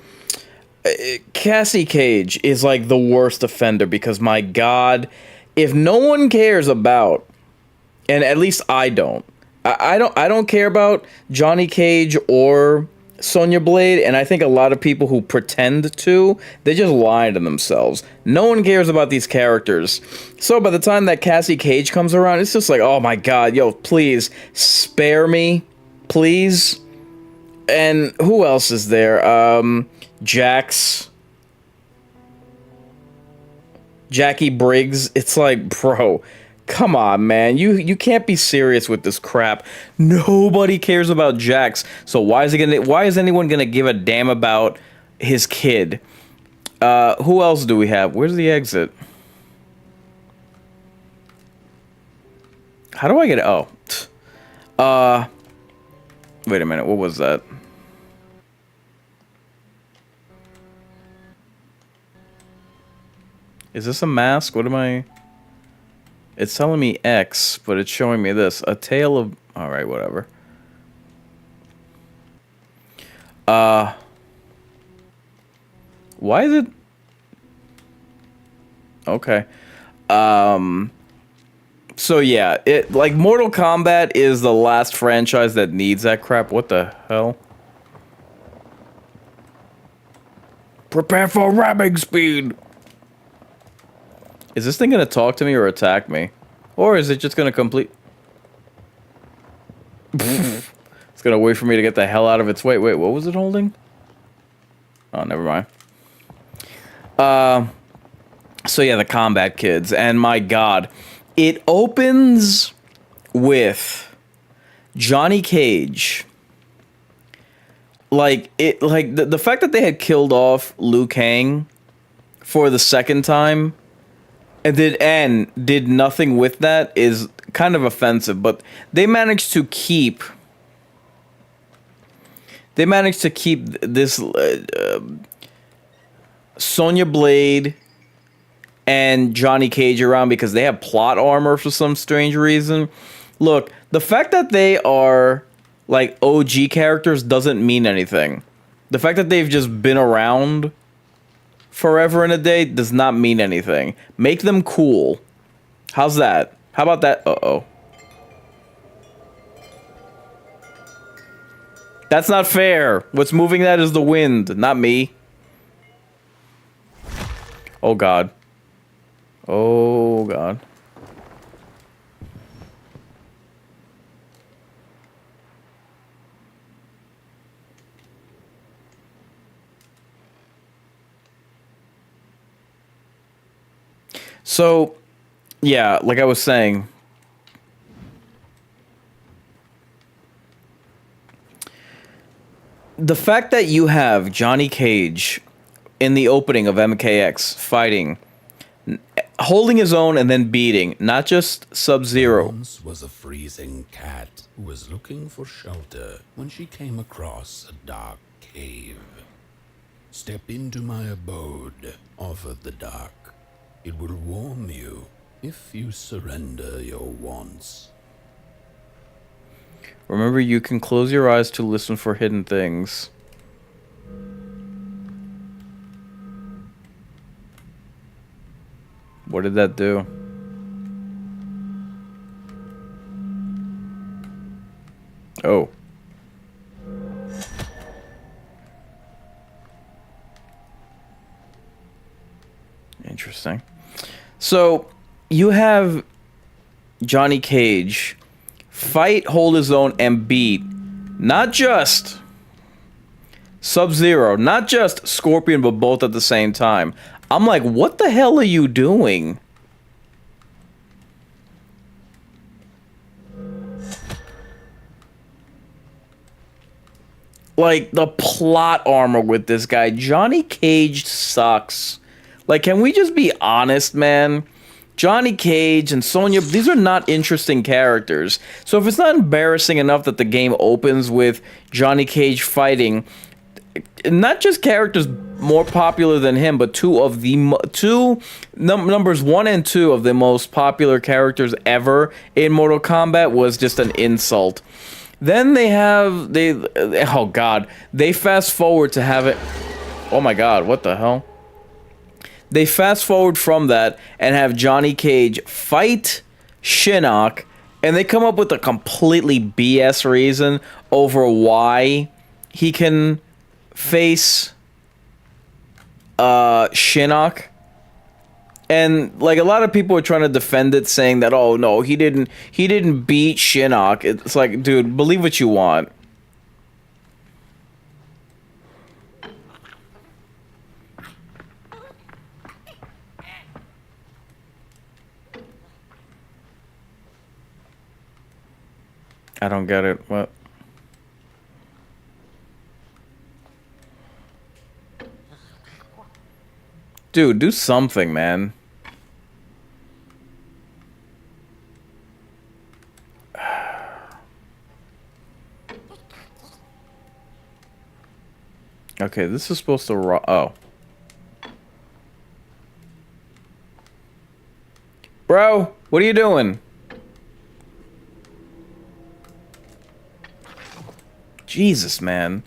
Cassie Cage is like the worst offender because, my god, if no one cares about, and at least I don't, I don't care about Johnny Cage or Sonya Blade, and I think a lot of people who pretend to, they just lie to themselves. No one cares about these characters. So by the time that Cassie Cage comes around, it's just like, oh my god, yo, please, spare me, please. And who else is there? Jax. Jackie Briggs. It's like, bro, come on, man. You can't be serious with this crap. Nobody cares about Jax. So why is anyone gonna give a damn about his kid? Who else do we have? Where's the exit? How do I get it? Oh. Wait a minute, what was that? Is this a mask? What am I... It's telling me X, but it's showing me this. A tale of... Alright, whatever. Why is it... Okay. So yeah, like Mortal Kombat is the last franchise that needs that crap. What the hell? Prepare for ramming speed! Is this thing gonna talk to me or attack me? Or is it just gonna complete... It's gonna wait for me to get the hell out of its way. Wait, what was it holding? Oh, never mind. So yeah, the combat kids. And my god, it opens with Johnny Cage like the fact that they had killed off Liu Kang for the second time and did nothing with that is kind of offensive, but they managed to keep this Sonya Blade and Johnny Cage around because they have plot armor for some strange reason. Look, the fact that they are like OG characters doesn't mean anything. The fact that they've just been around forever and a day does not mean anything. Make them cool. How's that? How about that? Uh-oh. That's not fair. What's moving that is the wind, not me. Oh, God. Oh, God. So, yeah, like I was saying, the fact that you have Johnny Cage in the opening of MKX fighting, holding his own and then beating, not just Sub-Zero. Once was a freezing cat who was looking for shelter when she came across a dark cave. Step into my abode, offered the dark. It will warm you if you surrender your wants. Remember, you can close your eyes to listen for hidden things. What did that do? Oh. Interesting. So, you have Johnny Cage fight, hold his own, and beat not just Sub-Zero, not just Scorpion, but both at the same time. I'm like, what the hell are you doing? Like, the plot armor with this guy. Johnny Cage sucks. Like, can we just be honest, man? Johnny Cage and Sonya, these are not interesting characters. So if it's not embarrassing enough that the game opens with Johnny Cage fighting not just characters more popular than him, but numbers 1 and 2 of the most popular characters ever in Mortal Kombat was just an insult. Then they fast forward to have it. Oh my God, what the hell? They fast forward from that and have Johnny Cage fight Shinnok, and they come up with a completely BS reason over why he can face Shinnok. And like a lot of people are trying to defend it, saying that, oh no, he didn't beat Shinnok. It's like, dude, believe what you want. I don't get it. What? Dude, do something, man. Okay, this is supposed to oh. Bro, what are you doing? Jesus, man.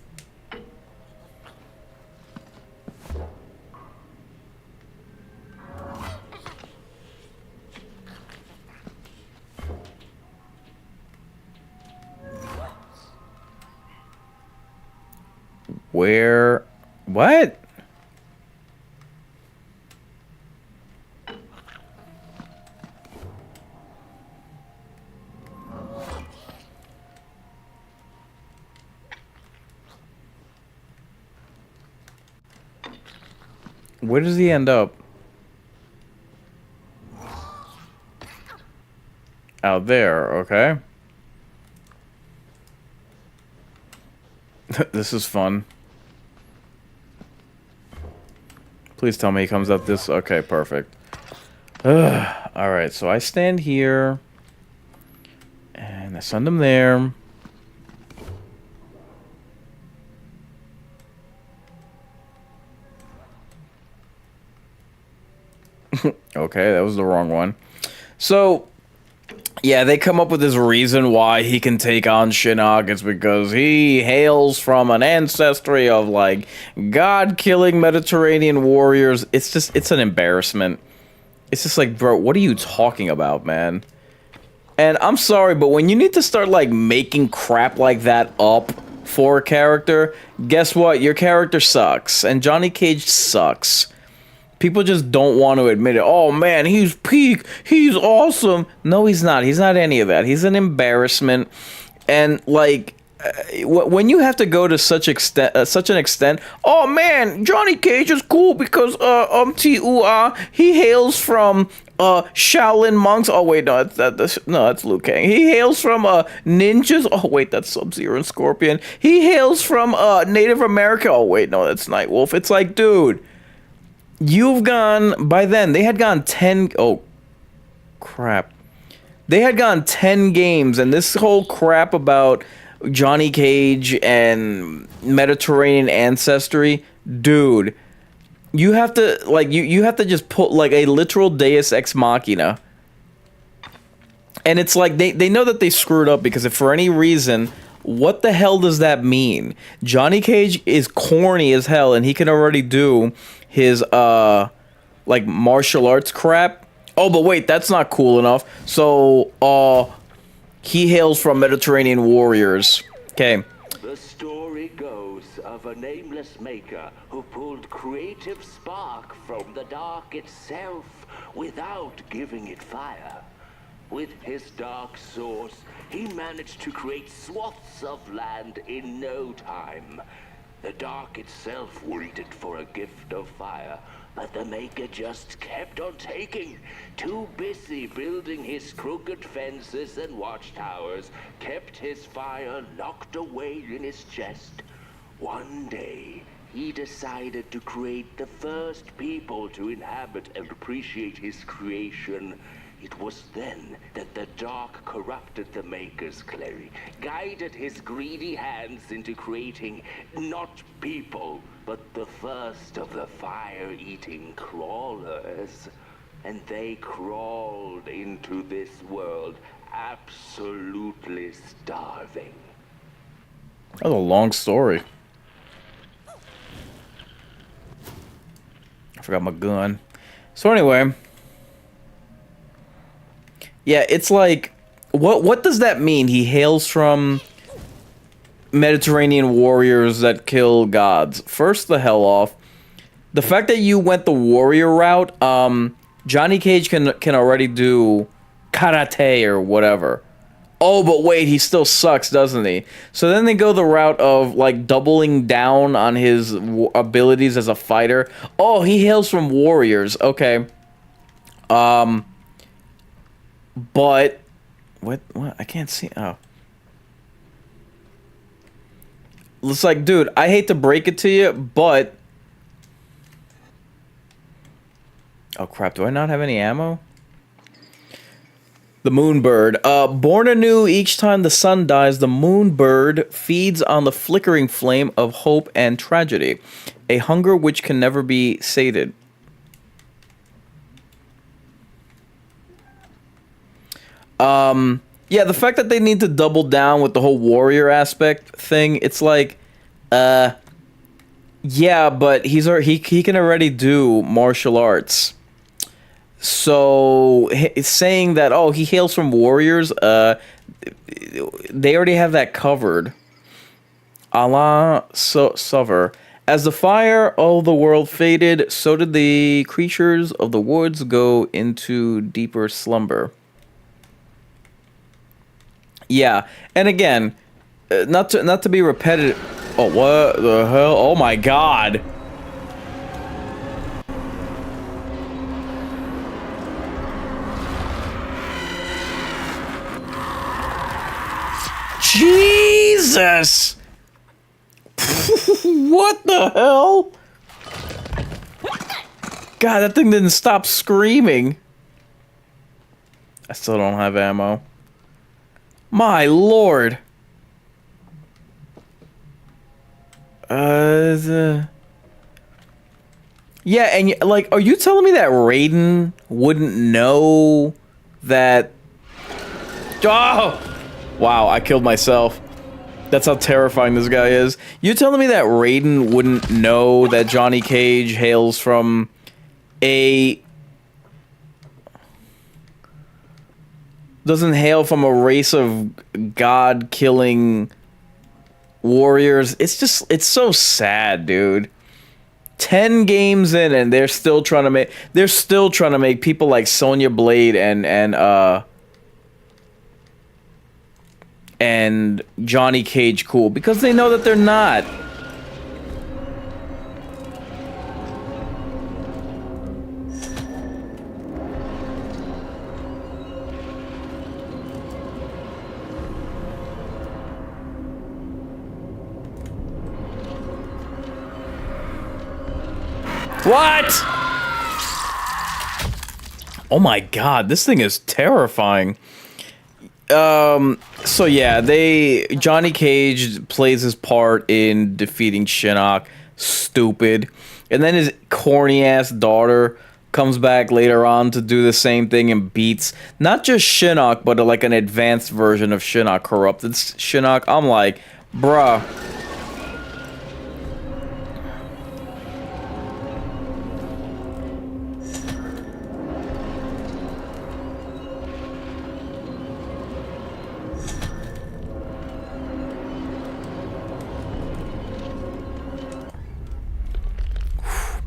Where? What? Where does he end up? Out there, okay. This is fun. Please tell me he comes up this. Okay, perfect. Alright, so I stand here. And I send him there. Okay, that was the wrong one. So, yeah, they come up with this reason why he can take on Shinnok. It's because he hails from an ancestry of, like, god-killing Mediterranean warriors. It's just, it's an embarrassment. It's just like, bro, what are you talking about, man? And I'm sorry, but when you need to start, like, making crap like that up for a character, guess what? Your character sucks. And Johnny Cage sucks. People just don't want to admit it. Oh, man, he's peak. He's awesome. No, he's not. He's not any of that. He's an embarrassment. And, like, when you have to go to such an extent, oh, man, Johnny Cage is cool because, he hails from, Shaolin monks. Oh, wait, no, that's Liu Kang. He hails from, ninjas. Oh, wait, that's Sub-Zero and Scorpion. He hails from, Native America. Oh, wait, no, that's Nightwolf. It's like, dude. You've gone, by then, they had gone 10, oh, crap. They had gone 10 games, and this whole crap about Johnny Cage and Mediterranean ancestry, dude, you have to, like, you have to just put, like, a literal Deus Ex Machina. And it's like, they know that they screwed up, because if for any reason, what the hell does that mean? Johnny Cage is corny as hell, and he can already do his, like, martial arts crap. Oh, but wait, that's not cool enough. So, he hails from Mediterranean warriors. Okay. The story goes of a nameless maker who pulled creative spark from the dark itself without giving it fire. With his dark source, he managed to create swaths of land in no time. The dark itself waited for a gift of fire, but the Maker just kept on taking. Too busy building his crooked fences and watchtowers, kept his fire locked away in his chest. One day, he decided to create the first people to inhabit and appreciate his creation. It was then that the dark corrupted the Maker's clay, guided his greedy hands into creating not people, but the first of the fire-eating crawlers. And they crawled into this world, absolutely starving. That was a long story. I forgot my gun. So anyway... yeah, it's like, what does that mean? He hails from Mediterranean warriors that kill gods. First the hell off. The fact that you went the warrior route, Johnny Cage can already do karate or whatever. Oh, but wait, he still sucks, doesn't he? So then they go the route of, like, doubling down on his abilities as a fighter. Oh, he hails from warriors. Okay. But what I can't see. Oh, it's like, dude, I hate to break it to you, but oh crap, do I not have any ammo? The moonbird, born anew each time the sun dies, the moonbird feeds on the flickering flame of hope and tragedy, a hunger which can never be sated. Yeah, the fact that they need to double down with the whole warrior aspect thing, it's like, yeah, but he can already do martial arts. So, saying that, oh, he hails from warriors, they already have that covered. Allah Sover. As the fire of the world faded, so did the creatures of the woods go into deeper slumber. Yeah, and again, not to be repetitive. Oh, what the hell? Oh my god! Jesus! What the hell? God, that thing didn't stop screaming. I still don't have ammo. My lord. Yeah, and like, are you telling me that Raiden wouldn't know that? Oh! Wow, I killed myself. That's how terrifying this guy is. You telling me that Raiden wouldn't know that Johnny Cage hails from doesn't hail from a race of god-killing warriors? It's so sad, dude. 10 games in and they're still trying to make people like Sonya Blade and Johnny Cage cool because they know that they're not. What? Oh my god, this thing is terrifying. So yeah, Johnny Cage plays his part in defeating Shinnok. Stupid. And then his corny ass daughter comes back later on to do the same thing and beats not just Shinnok, but like an advanced version of Shinnok, corrupted Shinnok. I'm like, bruh.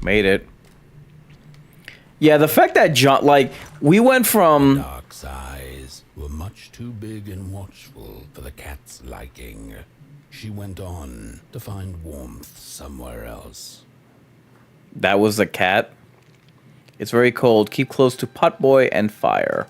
Made it. Yeah, the fact that we went from Dark's eyes were much too big and watchful for the cat's liking. She went on to find warmth somewhere else. That was the cat. It's very cold. Keep close to Potboy and fire.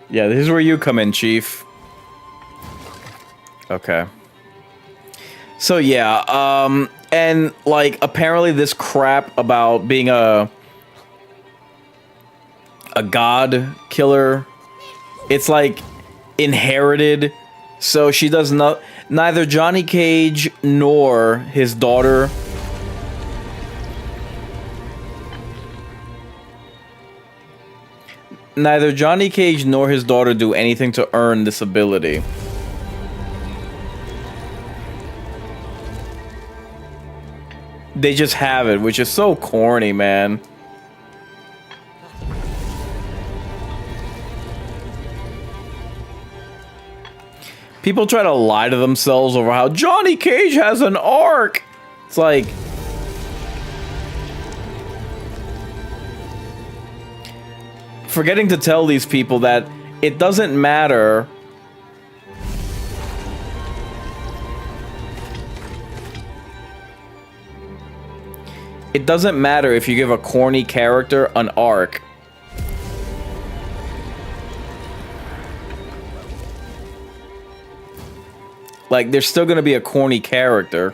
Yeah, this is where you come in, Chief. Okay. So yeah, and like apparently this crap about being a god killer, it's like inherited. So she does not. Neither Johnny Cage nor his daughter. Neither Johnny Cage nor his daughter do anything to earn this ability. They just have it, which is so corny, man. People try to lie to themselves over how Johnny Cage has an arc. It's like... forgetting to tell these people that it doesn't matter. It doesn't matter if you give a corny character an arc. Like, there's still gonna be a corny character.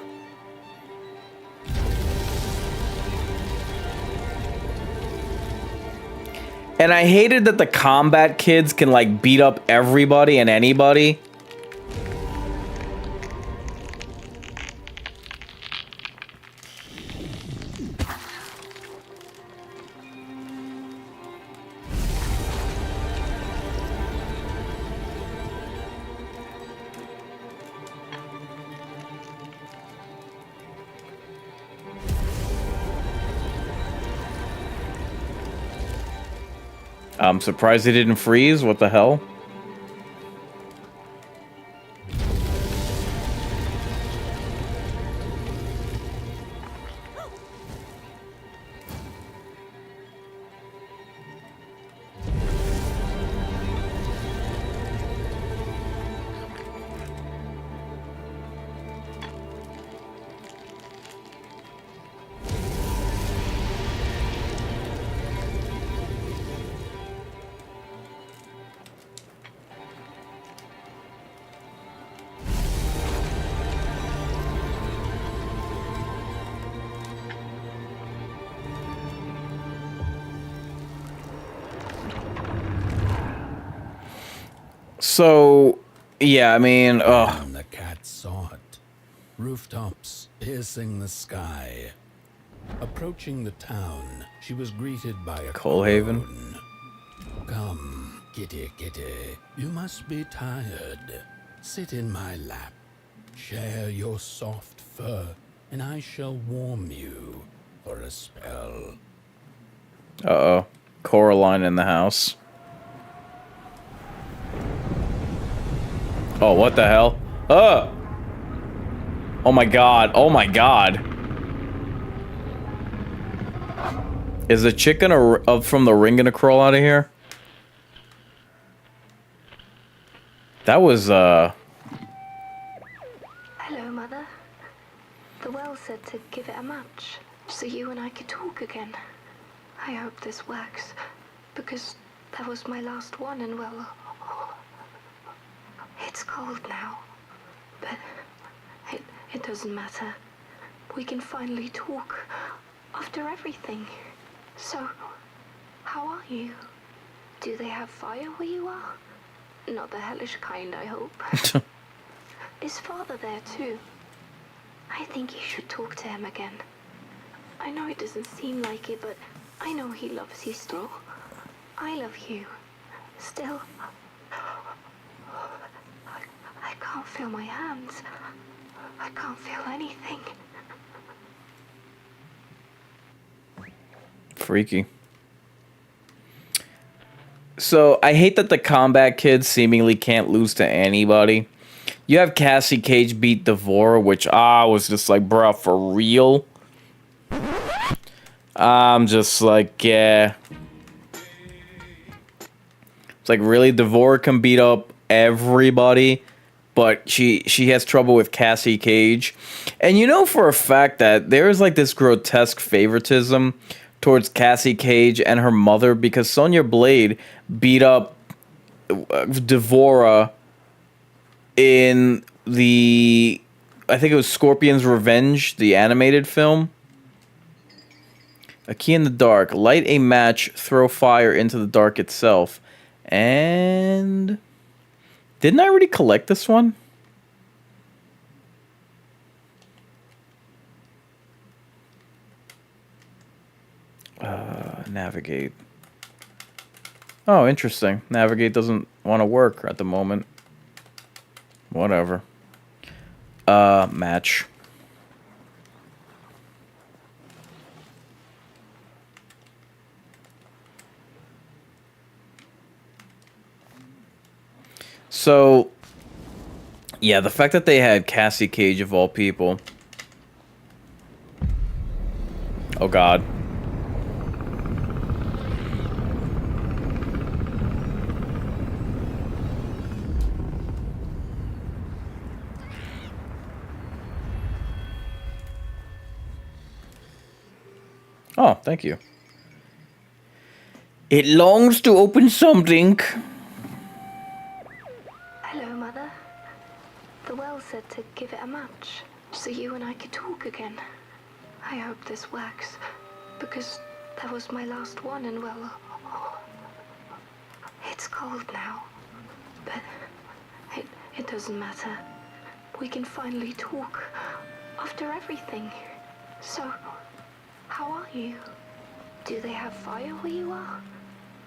And I hated that the combat kids can, like, beat up everybody and anybody. I'm surprised he didn't freeze. What the hell? So, yeah, I mean, ugh. And the cat saw it. Rooftops piercing the sky. Approaching the town, she was greeted by a Coalhaven. crone. Come, kitty, kitty. You must be tired. Sit in my lap. Share your soft fur, and I shall warm you for a spell. Uh-oh. Coraline in the house. Oh, what the hell? Oh my god. Oh my god. Is the chicken from the ring gonna crawl out of here? That was, Hello, Mother. The well said to give it a match, so you and I could talk again. I hope this works, because that was my last one, and well, it's cold now. But it doesn't matter. We can finally talk after everything. So, how are you? Do they have fire where you are? Not the hellish kind, I hope. Is Father there too? I think you should talk to him again. I know it doesn't seem like it, but I know he loves you still. I love you. Still. I can't feel my hands. I can't feel anything. freaky. So, I hate that the combat kids seemingly can't lose to anybody. You have Cassie Cage beat Devora, which I was just like, bruh, for real? I'm just like, yeah. It's like, really? Devora can beat up everybody, but she has trouble with Cassie Cage. And you know for a fact that there's like this grotesque favoritism towards Cassie Cage and her mother, because Sonya Blade beat up Devora in the, I think it was Scorpion's Revenge, the animated film. A key in the dark. Light a match, throw fire into the dark itself. And didn't I already collect this one? Navigate. Oh, interesting. Navigate doesn't want to work at the moment. Whatever. Match. So, yeah, the fact that they had Cassie Cage of all people. Oh, God. Oh, thank you. It longs to open something. Hello, Mother. The well said to give it a match, so you and I could talk again. I hope this works, because that was my last one, and well, it's cold now. But it doesn't matter. We can finally talk after everything. So, how are you? Do they have fire where you are?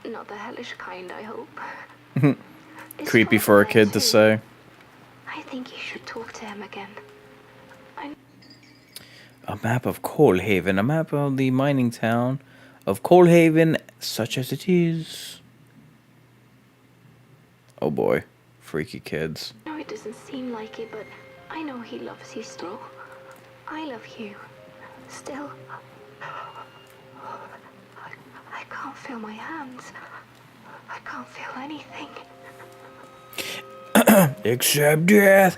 Not the hellish kind, I hope. Creepy for a kid to say. I think you should talk to him again. A map of Coalhaven. A map of the mining town of Coalhaven, such as it is. Oh boy. Freaky kids. No, it doesn't seem like it, but I know he loves you still. I love you. Still. I can't feel my hands. I can't feel anything. Except death.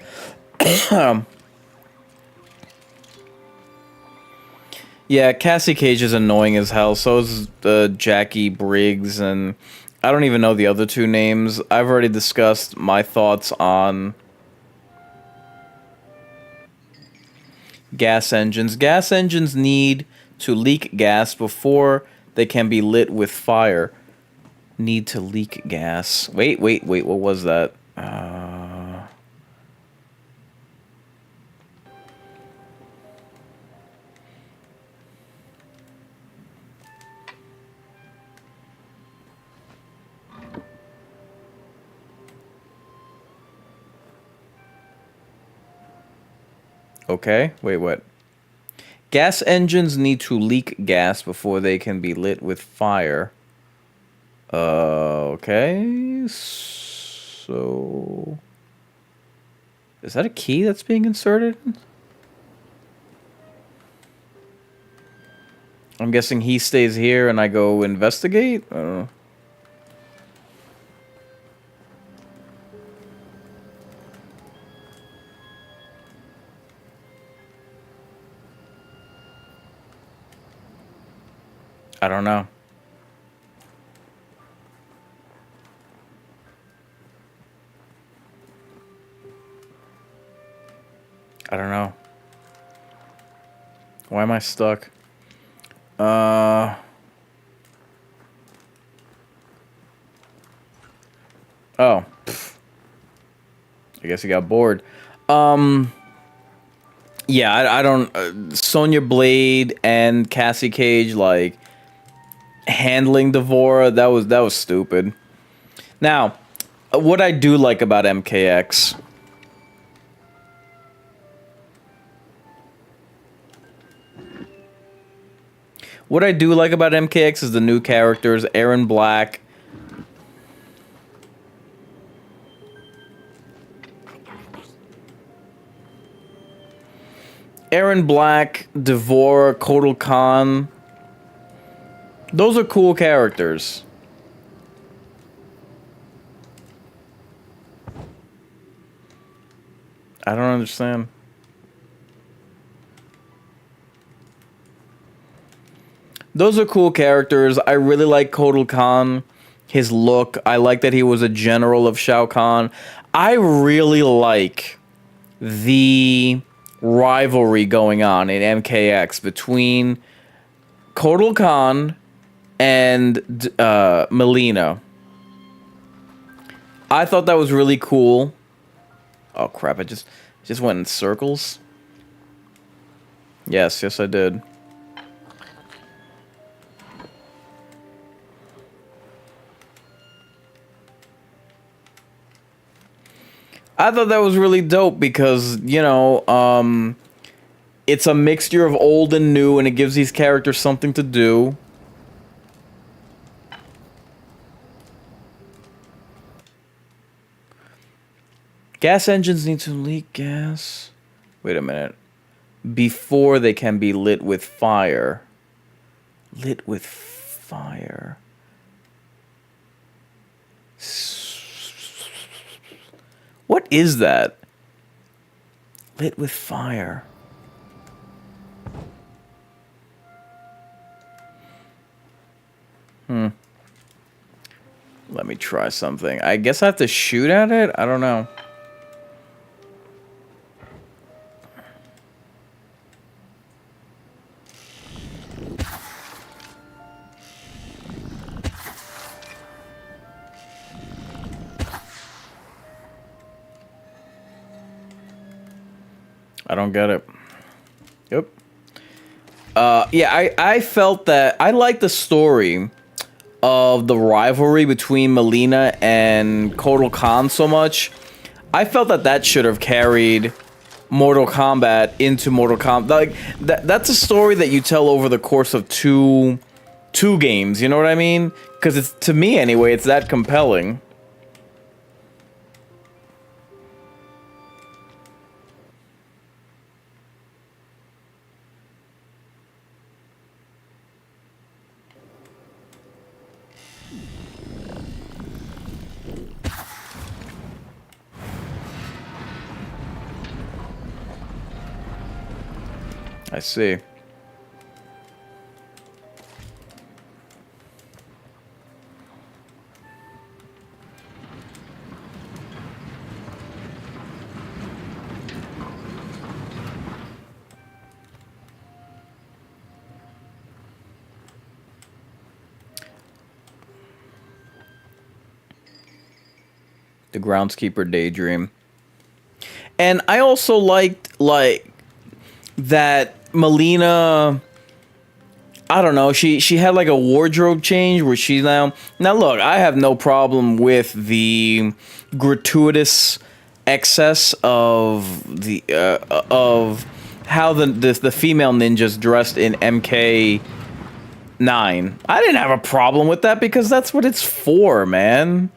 Yeah, Cassie Cage is annoying as hell. So is Jackie Briggs, and I don't even know the other two names. I've already discussed my thoughts on gas engines. Gas engines need to leak gas before they can be lit with fire. Need to leak gas. Wait, what was that? Okay, wait, what? Gas engines need to leak gas before they can be lit with fire. Okay. So... Is that a key that's being inserted? I'm guessing he stays here and I go investigate? I don't know. I don't know. I don't know. Why am I stuck? Oh. Pfft. I guess he got bored. Yeah, I don't... Sonya Blade and Cassie Cage, like, handling Devora, that was stupid. Now, what I do like about MKX... What I do like about MKX is the new characters, Aaron Black. Aaron Black, Devora, Kotal Khan. Those are cool characters. I don't understand. Those are cool characters. I really like Kotal Khan, his look. I like that he was a general of Shao Kahn. I really like the rivalry going on in MKX between Kotal Khan and Melina. I thought that was really cool. Oh crap, I just went in circles. Yes, I did. I thought that was really dope because, you know, it's a mixture of old and new, and it gives these characters something to do. Gas engines need to leak gas. Wait a minute. Before they can be lit with fire. Lit with fire. What is that? Lit with fire. Let me try something. I guess I have to shoot at it? I don't know. I don't get it. Yep. Yeah, I felt that... I like the story of the rivalry between Melina and Kotal Khan so much. I felt that that should have carried Mortal Kombat into Mortal Kombat. Like, that's a story that you tell over the course of two games, you know what I mean? Because it's, to me anyway, it's that compelling. I see. The Groundskeeper Daydream. And I also liked, like, that Melina, I don't know, she had like a wardrobe change where she's now look, I have no problem with the gratuitous excess of the how the female ninjas dressed in MK9. I didn't have a problem with that because that's what it's for, man.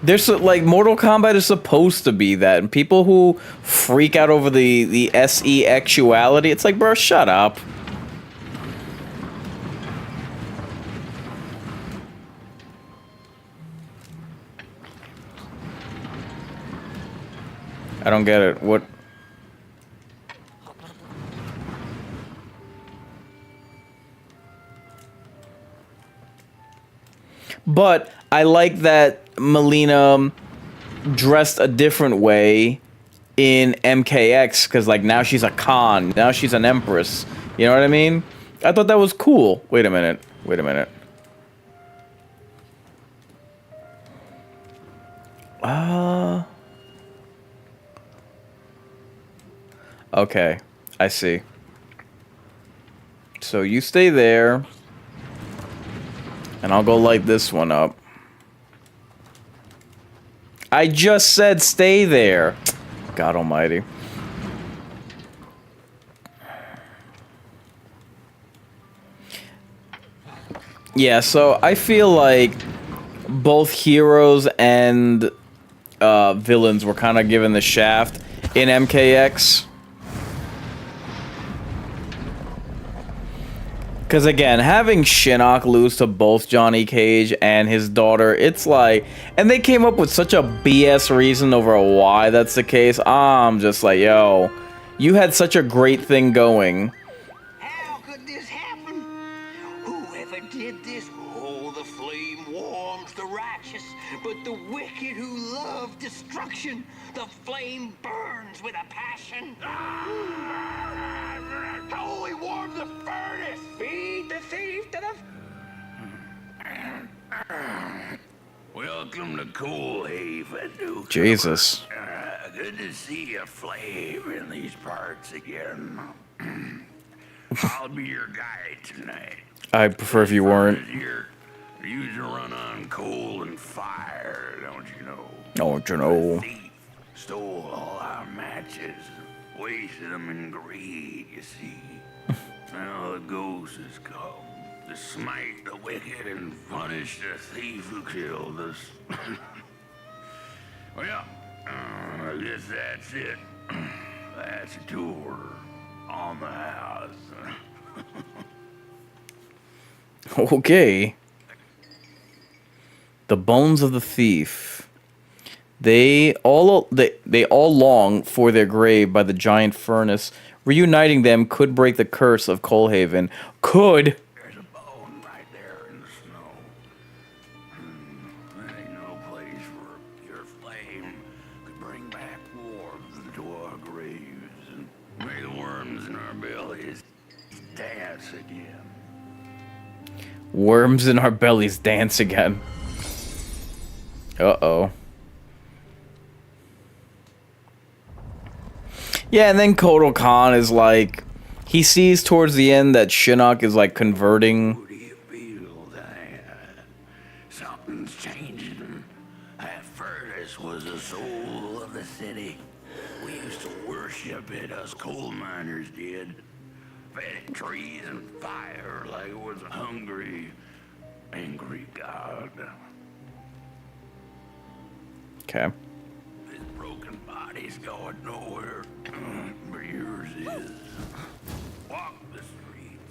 There's like Mortal Kombat is supposed to be that, and people who freak out over the SE actuality, it's like, bro, shut up. I don't get it. What? But I like that Melina dressed a different way in MKX, because like now she's a Khan, now she's an Empress. You know what I mean? I thought that was cool. Wait a minute. Wait a minute. Okay, I see. So you stay there, and I'll go light this one up. I just said stay there. God almighty. Yeah, so I feel like both heroes and villains were kind of given the shaft in MKX. Because again, having Shinnok lose to both Johnny Cage and his daughter, it's like... And they came up with such a BS reason over why that's the case. I'm just like, yo, you had such a great thing going. How could this happen? Whoever did this? Oh, the flame warms the righteous, but the wicked who love destruction, the flame burns with a passion. Holy warm the furnace! Feed the thief to the... Welcome to Cool Haven, Duke. Jesus. Good to see a flame in these parts again. I'll be your guide tonight. I prefer if you weren't. You're used to run on coal and fire, don't you know? Don't you know? The thief stole all our matches, wasted them in greed, you see. Now the ghost has come to smite the wicked and punish the thief who killed us. Well, I guess that's it. That's a tour on the house. Okay. The bones of the thief. They all long for their grave by the giant furnace. Reuniting them could break the curse of Coalhaven. Could. There's a bone right there in the snow. There ain't no place where your flame could bring back warmth to our graves and make the worms in our bellies dance again. Worms in our bellies dance again. Uh-oh. Yeah, and then Kotal Khan is like... He sees towards the end that Shinnok is like converting... What do you feel, Diana? Something's changing. That furnace was the soul of the city. We used to worship it, us coal miners did. Fed it trees and fire like it was a hungry, angry god. Okay. This broken body's going nowhere, but yours is. Walk the streets.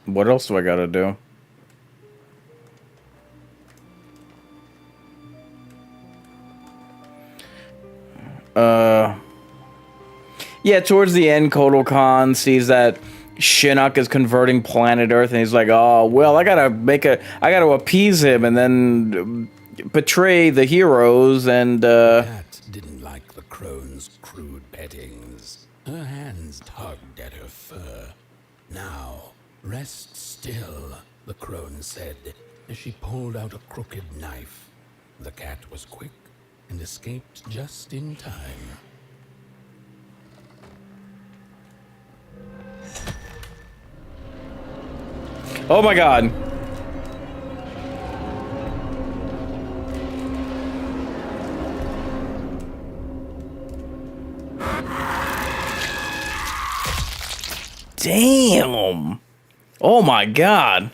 What else do I gotta do? Yeah, towards the end, Kotal Khan sees that Shinnok is converting planet Earth, and he's like, oh, well, I gotta appease him, and then betray the heroes, and, Cat didn't like the crone's crude pettings. Her hands tugged at her fur. Now, rest still, the crone said, as she pulled out a crooked knife. The cat was quick and escaped just in time. Oh my god. Damn. Oh my god.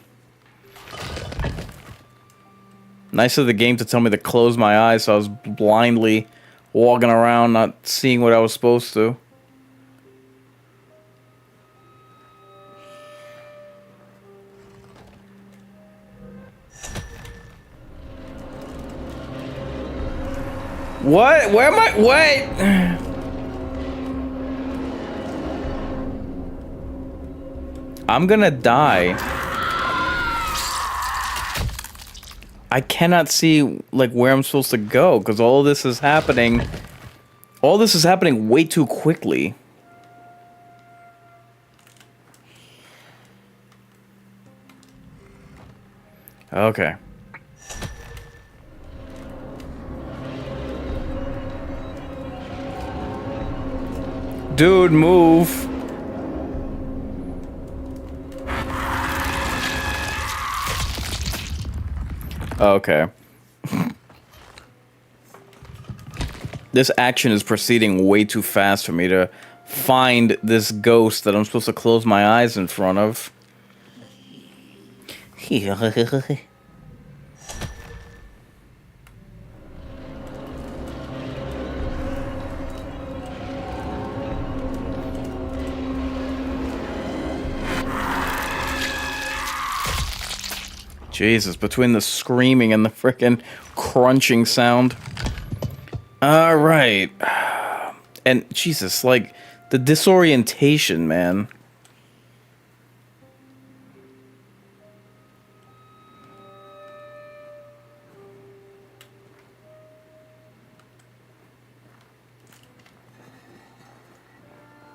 Nice of the game to tell me to close my eyes, so I was blindly walking around not seeing what I was supposed to. What? Where am I? Wait. I'm gonna die. I cannot see like where I'm supposed to go because all this is happening. All this is happening way too quickly. Okay. Dude, move. Okay. This action is proceeding way too fast for me to find this ghost that I'm supposed to close my eyes in front of. Jesus, between the screaming and the frickin' crunching sound. Alright. And, Jesus, like, the disorientation, man.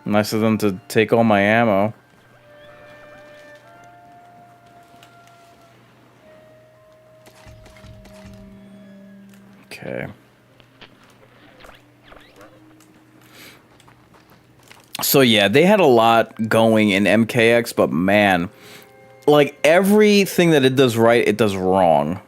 Nice of them to take all my ammo. Okay. So yeah, they had a lot going in MKX, but man, like everything that it does right, it does wrong.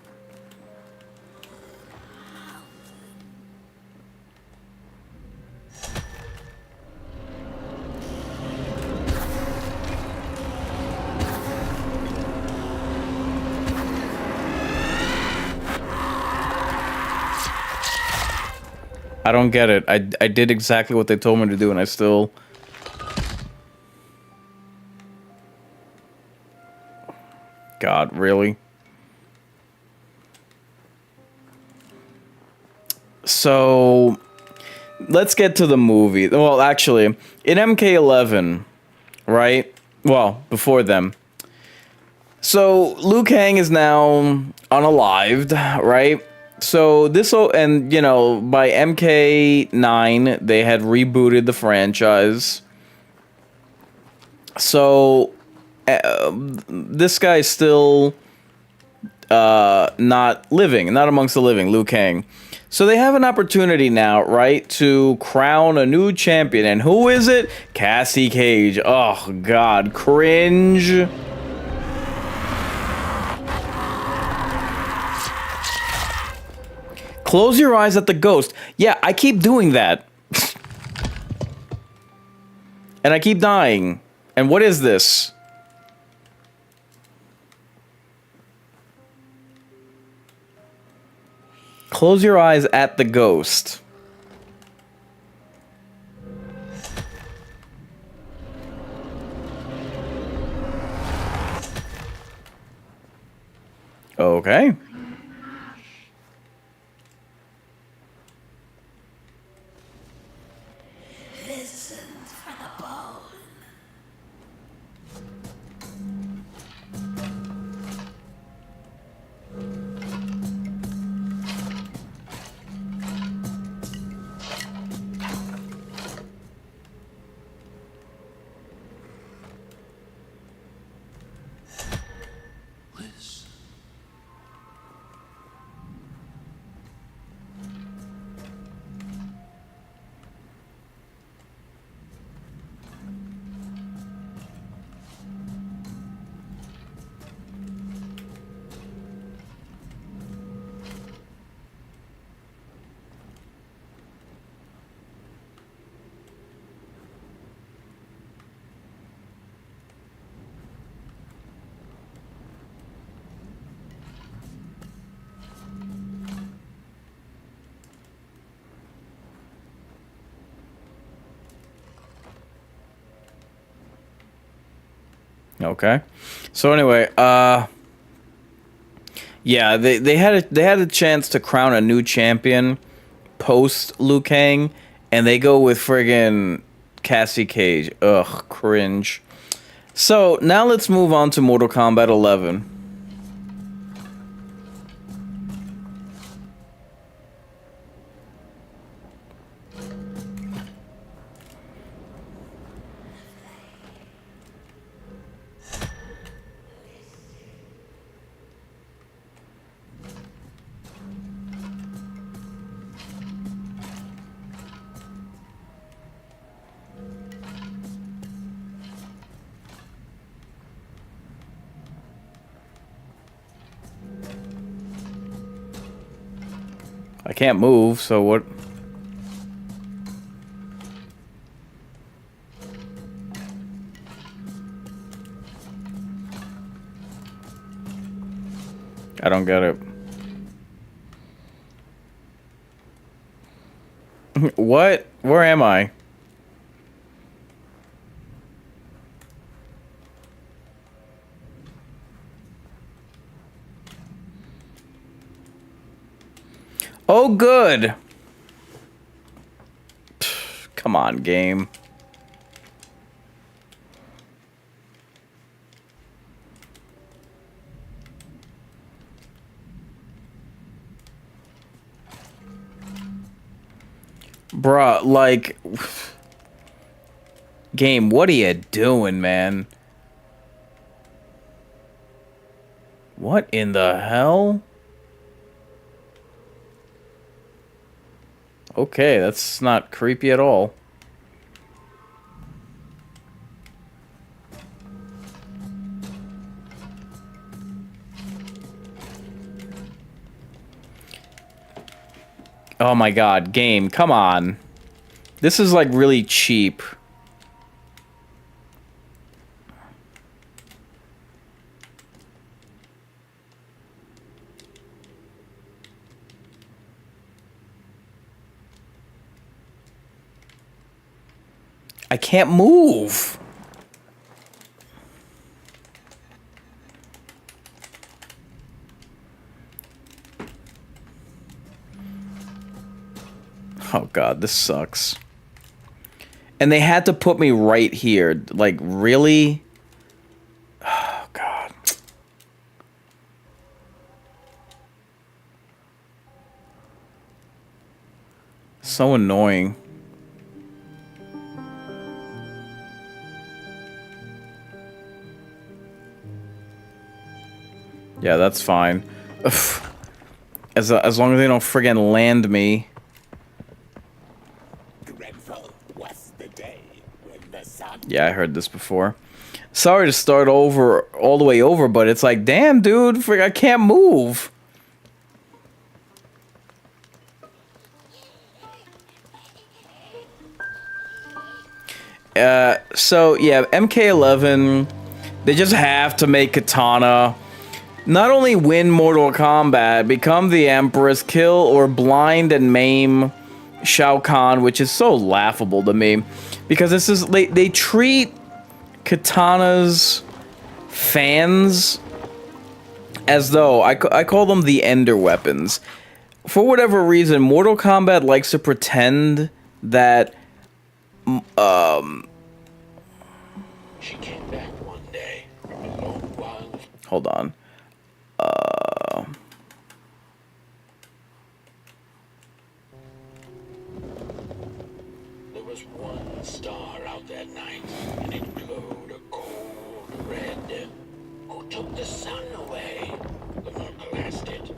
I don't get it. I did exactly what they told me to do, and I still... God, really? So, let's get to the movie. Well, actually, in MK11, right? Well, before them. So, Liu Kang is now unalived, right? So this, and you know, by MK9, they had rebooted the franchise. So this guy's still not living, not amongst the living, Liu Kang. So they have an opportunity now, right, to crown a new champion. And who is it? Cassie Cage. Oh, God. Cringe. Close your eyes at the ghost. Yeah, I keep doing that. And I keep dying. And what is this? Close your eyes at the ghost. Okay. Okay. So anyway, yeah, they had a chance to crown a new champion post Liu Kang, and they go with friggin' Cassie Cage. Ugh, cringe. So now let's move on to Mortal Kombat 11. I can't move, so what? I don't get it. What? Where am I? Oh, good. Pfft, come on, game. Bruh, like... Game, what are you doing, man? What in the hell? Okay, that's not creepy at all. Oh my god, game, come on. This is like really cheap. I can't move. Oh god, this sucks. And they had to put me right here. Like, really? Oh god. So annoying. Yeah, that's fine. Ugh. As long as they don't friggin' land me. Dreadful was the day when the sun... Yeah, I heard this before. Sorry to start over, all the way over, but it's like, damn, dude, I can't move. So, yeah, MK11, they just have to make Katana not only win Mortal Kombat, become the Empress, kill or blind and maim Shao Kahn, which is so laughable to me. Because this is, they treat Katana's fans as though, I call them the Ender weapons. For whatever reason, Mortal Kombat likes to pretend that, She came back one day from a long while. Hold on. There was one star out that night, and it glowed a cold red. Who took the sun away? The Merkel asked it.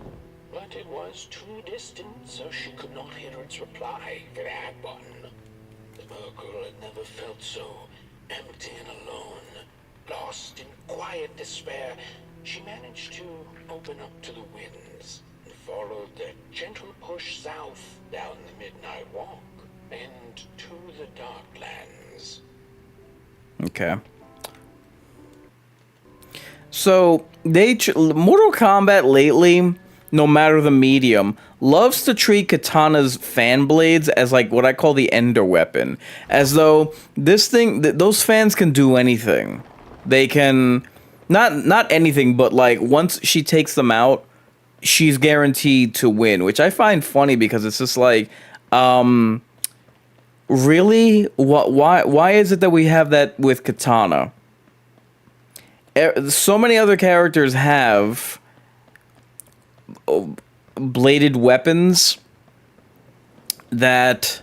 But it was too distant, so she could not hear its reply if it had one. The Merkel had never felt so empty and alone. Lost in quiet despair, she managed to open up to the winds and followed the gentle push south down the Midnight Walk and to the Darklands. Okay. So, Mortal Kombat lately, no matter the medium, loves to treat Katana's fan blades as like what I call the Ender weapon. As though this thing, those fans can do anything. they can not anything, but like once she takes them out, she's guaranteed to win, which I find funny because it's just like, really? Why is it that we have that with Katana? So many other characters have bladed weapons that,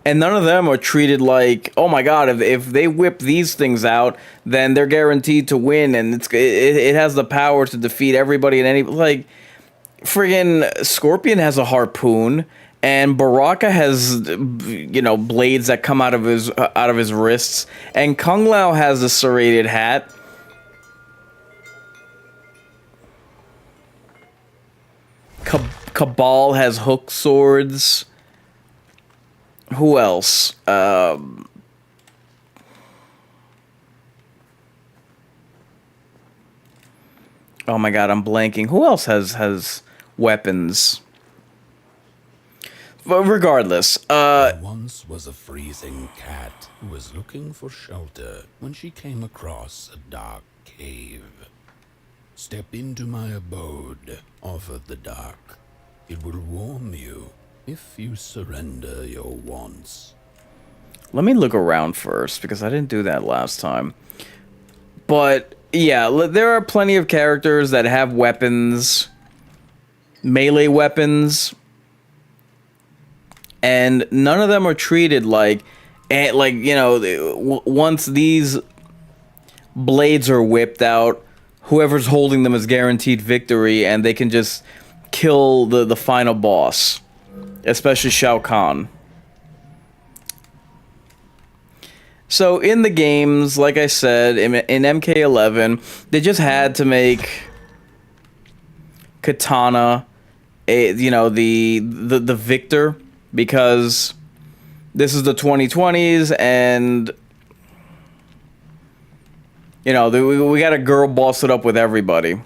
and none of them are treated like, oh my god, if they whip these things out, then they're guaranteed to win, and it has the power to defeat everybody in any, like, friggin' Scorpion has a harpoon, and Baraka has, you know, blades that come out of his wrists, and Kung Lao has a serrated hat. Cabal has hook swords. Who else? Oh my god, I'm blanking. Who else has weapons? But regardless, There once was a freezing cat who was looking for shelter when she came across a dark cave. Step into my abode, offered the dark. It will warm you if you surrender your wants. let me look around first, because I didn't do that last time. But yeah, there are plenty of characters that have weapons, melee weapons, and none of them are treated like, you know, once these blades are whipped out, whoever's holding them is guaranteed victory, and they can just kill the final boss, especially Shao Kahn. So in the games, like I said, in MK11, they just had to make Katana, the victor, because this is the 2020s, and you know, we got a girl boss it up with everybody.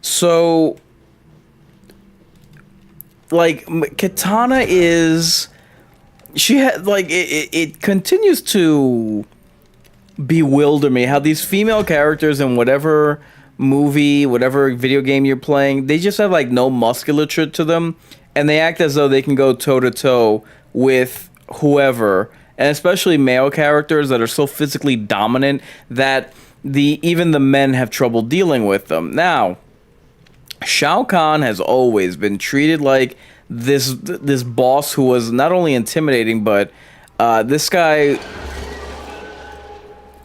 So, like, Katana is, she had, like, it continues to bewilder me how these female characters in whatever movie, whatever video game you're playing, they just have, like, no musculature to them, and they act as though they can go toe-to-toe with whoever, and especially male characters that are so physically dominant that even the men have trouble dealing with them. Now, Shao Kahn has always been treated like this boss who was not only intimidating, but this guy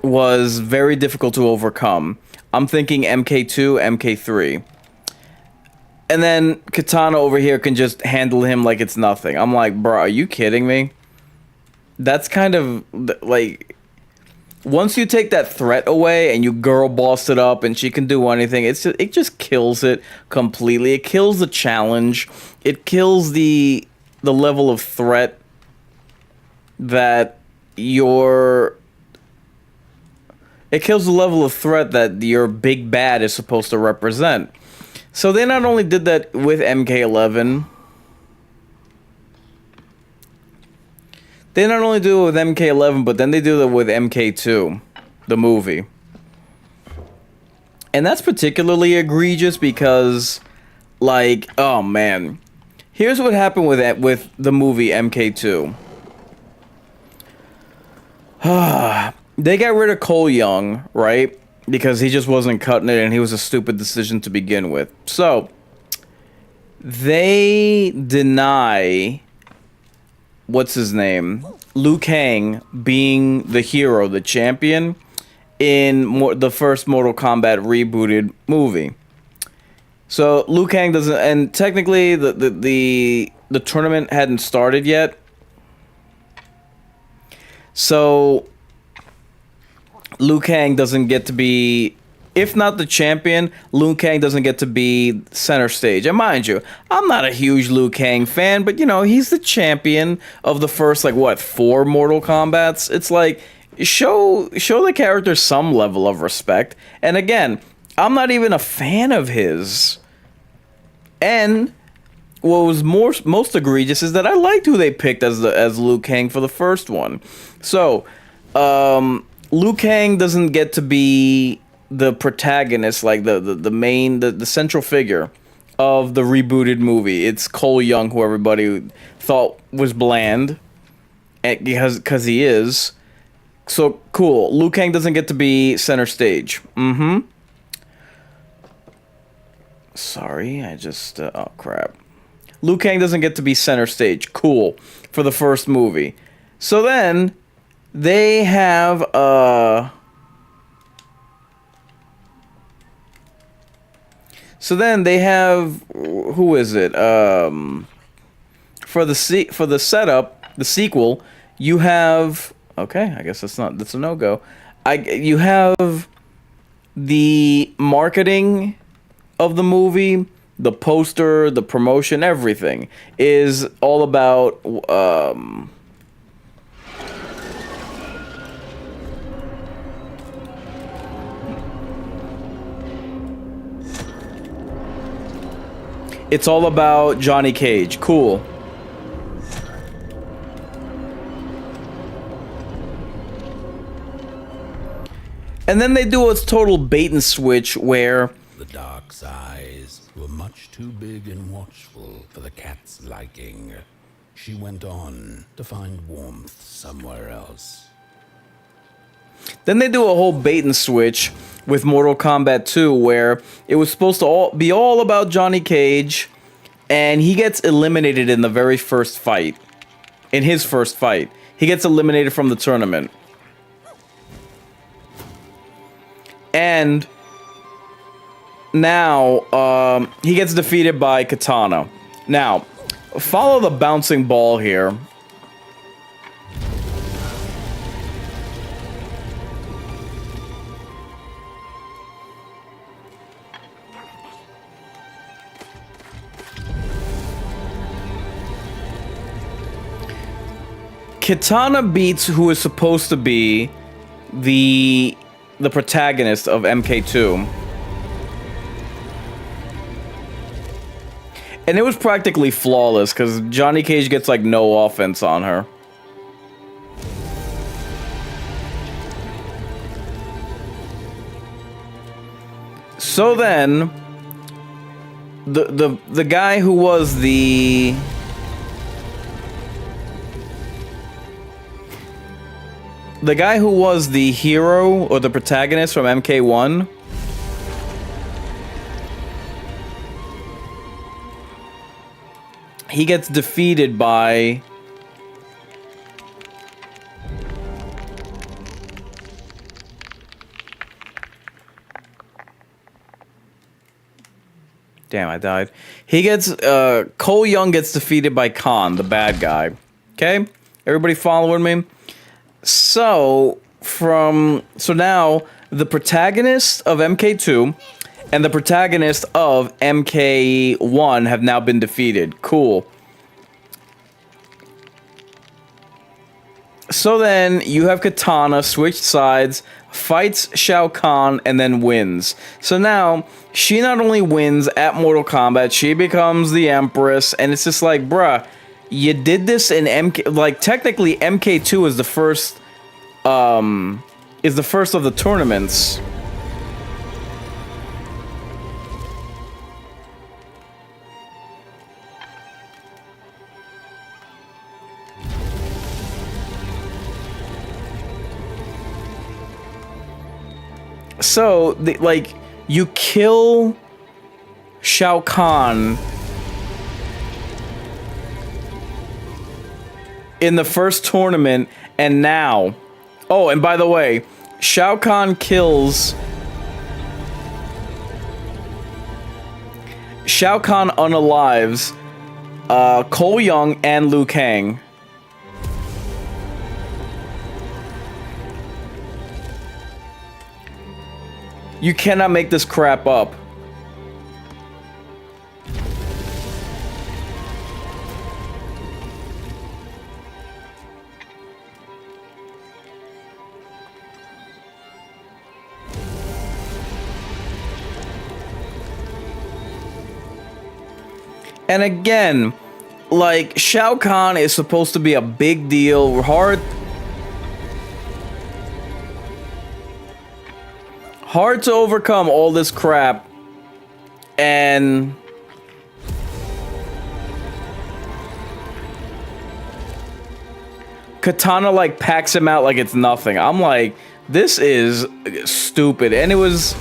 was very difficult to overcome. I'm thinking MK2, MK3. And then Katana over here can just handle him like it's nothing. I'm like, bro, are you kidding me? That's kind of like, once you take that threat away and you girl boss it up and she can do anything, it just kills it completely. It kills the challenge. It kills the level of threat that your big bad is supposed to represent. So they not only did that with MK11, they not only do it with MK11, but then they do it with MK2, the movie. And that's particularly egregious because, like, oh man. Here's what happened with the movie MK2. They got rid of Cole Young, right? Because he just wasn't cutting it, and he was a stupid decision to begin with. So, they deny, what's his name? Liu Kang being the hero, the champion, in the first Mortal Kombat rebooted movie. So, Liu Kang doesn't, and technically, the tournament hadn't started yet. So, Liu Kang doesn't get to be, if not the champion, Liu Kang doesn't get to be center stage. And mind you, I'm not a huge Liu Kang fan, but you know, he's the champion of the first, like, what, 4 Mortal Kombats? It's like, show the character some level of respect. And again, I'm not even a fan of his. And what was most egregious is that I liked who they picked as Liu Kang for the first one. So, Liu Kang doesn't get to be the protagonist, like the main, the central figure of the rebooted movie. It's Cole Young, who everybody thought was bland, because he is. So cool. Liu Kang doesn't get to be center stage. Sorry, I just oh crap. Liu Kang doesn't get to be center stage. Cool. For the first movie. So then they have who is it? For the setup, the sequel, you have, okay, I guess that's a no-go. You have the marketing of the movie, the poster, the promotion, everything is all about it's all about Johnny Cage. Cool. And then they do a total bait and switch where The dark's eyes were much too big and watchful for the cat's liking. She went on to find warmth somewhere else. then they do a whole bait and switch with Mortal Kombat 2 where it was supposed to be all about Johnny Cage, and he gets eliminated in the very first fight. In his first fight, he gets eliminated from the tournament. And now he gets defeated by Katana. Now, follow the bouncing ball here. Katana beats who is supposed to be the protagonist of MK2. And it was practically flawless because Johnny Cage gets like no offense on her. So then the guy who was the hero or the protagonist from MK1, he gets defeated by damn, I died. He gets Cole Young gets defeated by Khan, the bad guy. Okay? Everybody following me? So now the protagonist of MK2 and the protagonist of MK1 have now been defeated. Cool. So then you have Katana switch sides, fights Shao Kahn, and then wins. So now she not only wins at Mortal Kombat, she becomes the Empress, and it's just like, bruh, you did this in MK, like technically MK2 is the first of the tournaments. So, like, you kill Shao Kahn in the first tournament, and now... Oh, and by the way, Shao Kahn kills... Shao Kahn unalives Cole Young and Liu Kang. You cannot make this crap up. And again, like, Shao Kahn is supposed to be a big deal, hard to overcome all this crap, and Katana, like, packs him out like it's nothing. I'm like, this is stupid. And it was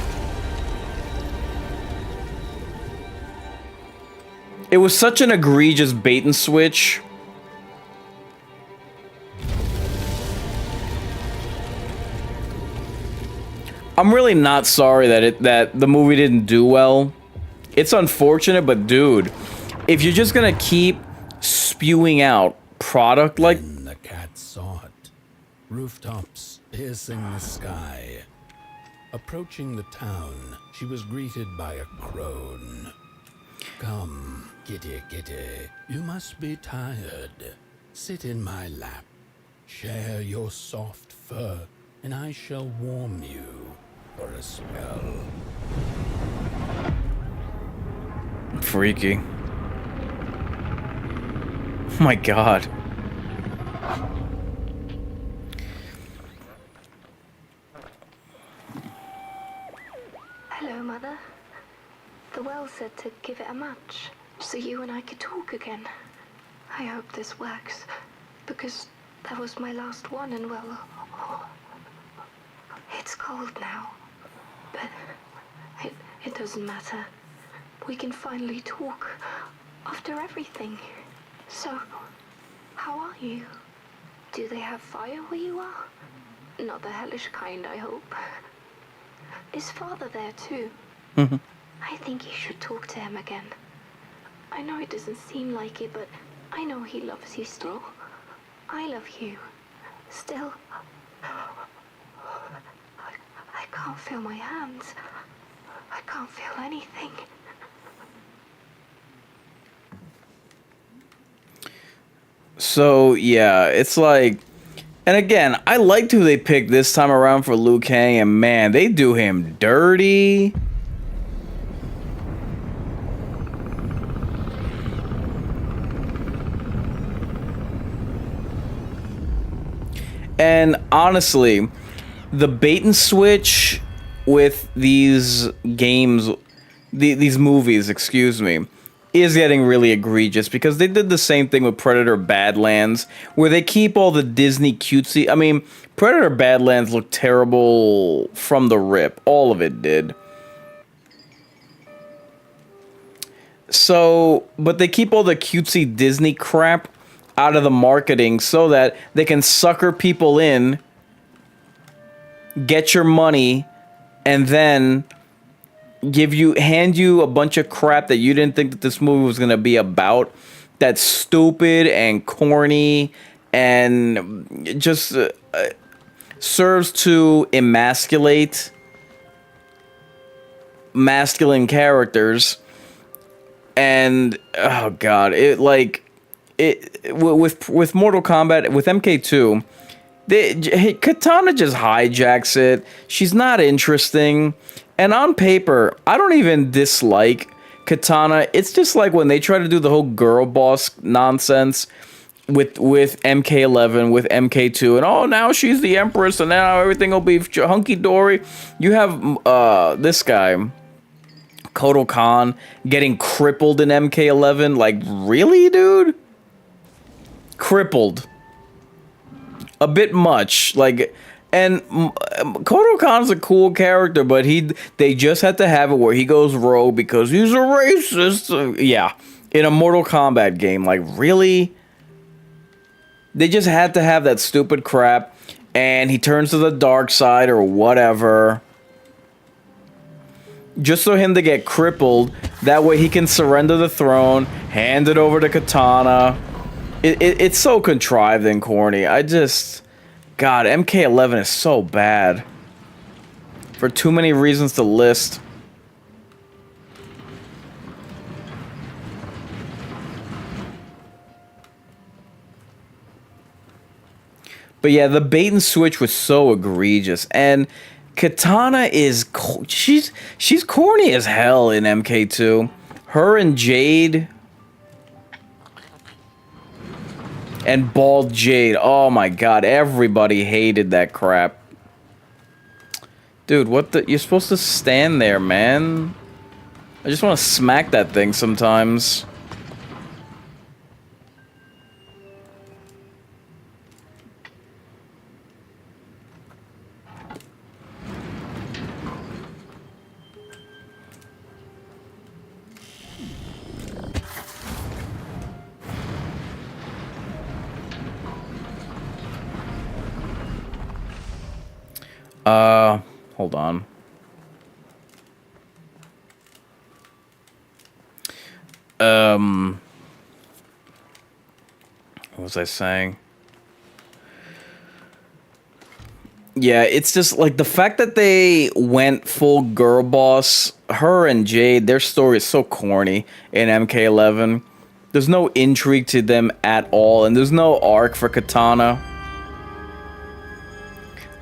such an egregious bait and switch. I'm really not sorry that the movie didn't do well. It's unfortunate, but dude, if you're just gonna keep spewing out product like... Then the cat saw it. Rooftops piercing the sky. Approaching the town, she was greeted by a crone. Come, kitty, kitty, you must be tired. Sit in my lap. Share your soft fur, and I shall warm you for a spell. Freaky. Oh my god. Hello, Mother. The well said to give it a match, so you and I could talk again. I hope this works, because that was my last one, and well, it's cold now. But it doesn't matter. We can finally talk after everything. So, how are you? Do they have fire where you are? Not the hellish kind, I hope. Is Father there too? Mm-hmm. I think you should talk to him again. I know it doesn't seem like it, but I know he loves you still. I love you. Still. I can't feel my hands. I can't feel anything. So, yeah, it's like... And again, I liked who they picked this time around for Liu Kang, and man, they do him dirty. And honestly, the bait and switch with these games, these movies, excuse me, is getting really egregious, because they did the same thing with Predator Badlands, where they keep all the Disney cutesy... I mean, Predator Badlands looked terrible from the rip. All of it did. So, but they keep all the cutesy Disney crap out of the marketing so that they can sucker people in, get your money, and then hand you a bunch of crap that you didn't think that this movie was going to be about, that's stupid and corny and just serves to emasculate masculine characters. And oh god, with Mortal Kombat, with MK2, Katana just hijacks it. She's not interesting. And on paper, I don't even dislike Katana. It's just like when they try to do the whole girl boss nonsense with MK11, with MK2, and oh, now she's the Empress, and now everything will be hunky-dory. You have this guy, Kotal Khan, getting crippled in MK11. Like, really, dude? Crippled. A bit much. Like... And Kotal Khan's a cool character, but they just had to have it where he goes rogue because he's a racist. Yeah, in a Mortal Kombat game. Like, really? They just had to have that stupid crap, and he turns to the dark side or whatever. Just so him to get crippled, that way he can surrender the throne, hand it over to Katana. It's so contrived and corny. God, MK11 is so bad. For too many reasons to list. But yeah, the bait and switch was so egregious. And Katana is... She's corny as hell in MK2. Her and Jade... And bald Jade. Oh my god, everybody hated that crap. Dude, what the? You're supposed to stand there, man. I just want to smack that thing sometimes. Hold on. What was I saying? Yeah, it's just like the fact that they went full girl boss. Her and Jade, their story is so corny in MK11. There's no intrigue to them at all, and there's no arc for Katana.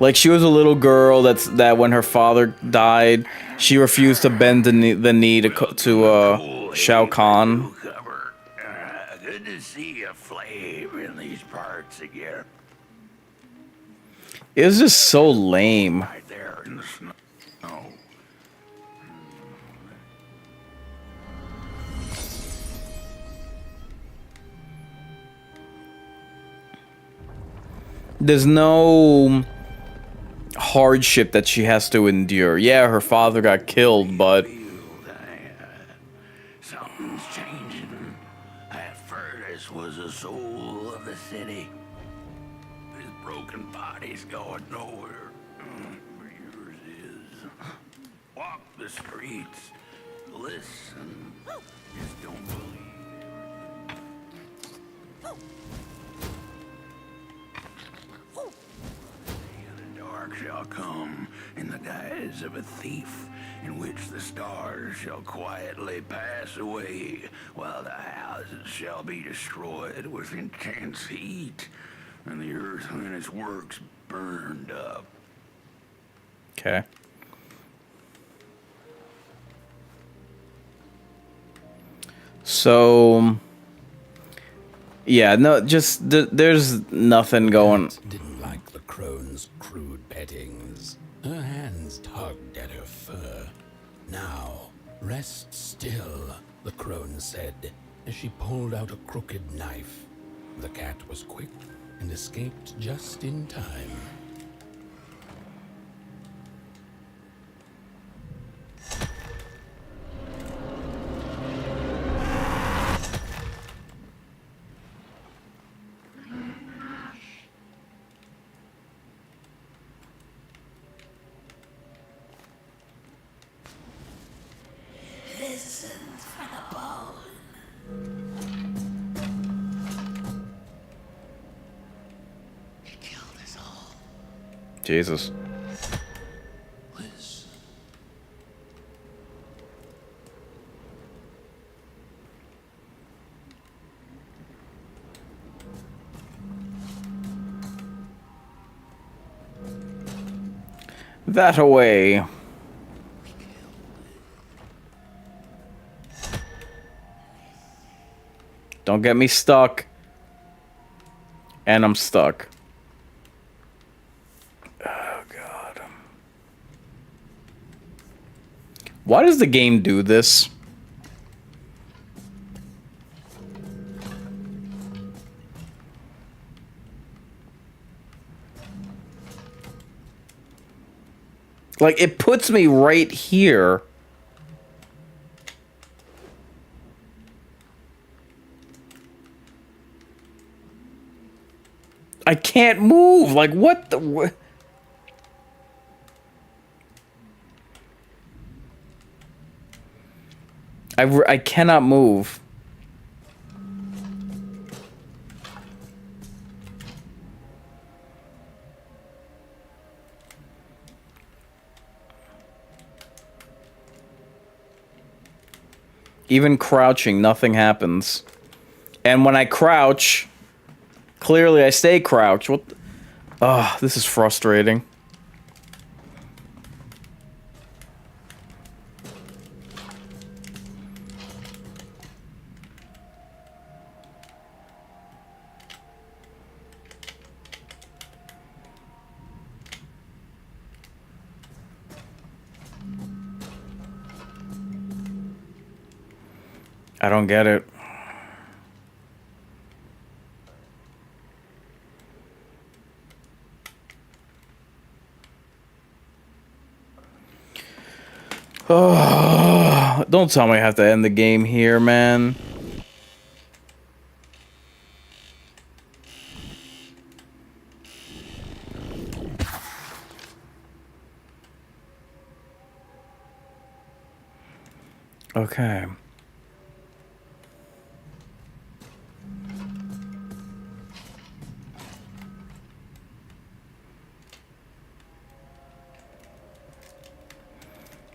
Like, she was a little girl that when her father died, she refused to bend the knee to Shao Kahn. Good to see you flame in these parts again. It was just so lame. Right there in the snow. There's no hardship that she has to endure. Yeah, her father got killed, but Something's changing. That furnace was the soul of the city. His broken body's going nowhere. Yours is. Walk the streets. Listen. Just don't believe the dark shall come in the guise of a thief, in which the stars shall quietly pass away, while the houses shall be destroyed with intense heat, and the earth and its works burned up. okay. So, yeah, no, just there's nothing going. Didn't like the crone's crude pettings. Her hands tugged at her fur. Now, rest still, the crone said, as she pulled out a crooked knife. The cat was quick and escaped just in time. Jesus. That away. Don't get me stuck. And I'm stuck. Oh, God. Why does the game do this? Like, it puts me right here. I can't move. Like, what the... I cannot move. Even crouching, nothing happens. And when I crouch, clearly I stay crouched. What? Oh, this is frustrating. I don't get it. Oh, don't tell me I have to end the game here, man. Okay.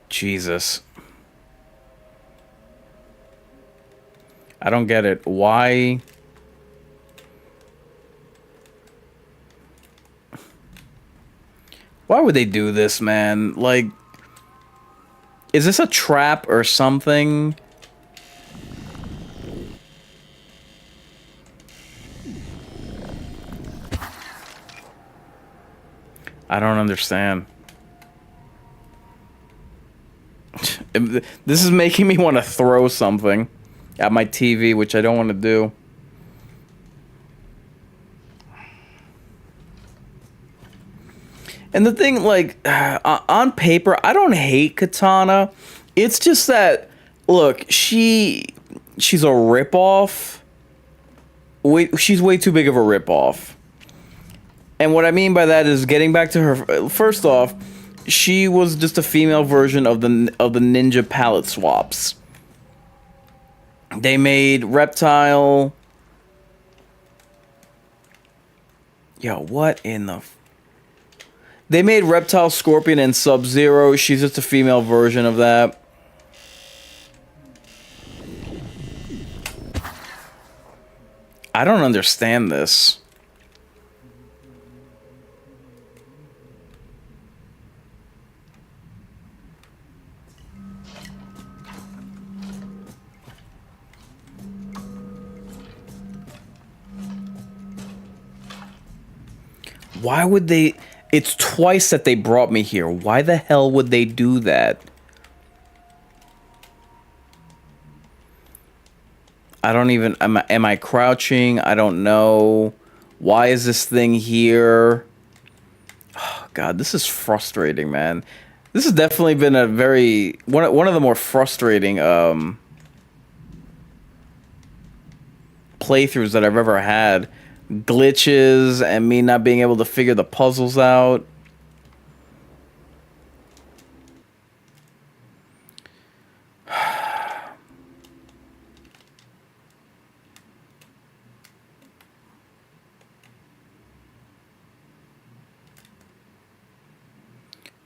Jesus. I don't get it. Why? Why would they do this, man? Like, is this a trap or something? I don't understand. This is making me want to throw something at my TV, which I don't want to do. And the thing, like, on paper, I don't hate Katana. It's just that, look, she's a ripoff. She's way too big of a ripoff. And what I mean by that is, getting back to her, first off, she was just a female version of the ninja palette swaps. They made Reptile. Yo, what in the... They made Reptile, Scorpion, and Sub-Zero. She's just a female version of that. I don't understand this. Why would they... It's twice that they brought me here. Why the hell would they do that? I don't even... Am I crouching? I don't know. Why is this thing here? Oh, God, this is frustrating, man. This has definitely been a very... One of the more frustrating playthroughs that I've ever had. Glitches and me not being able to figure the puzzles out.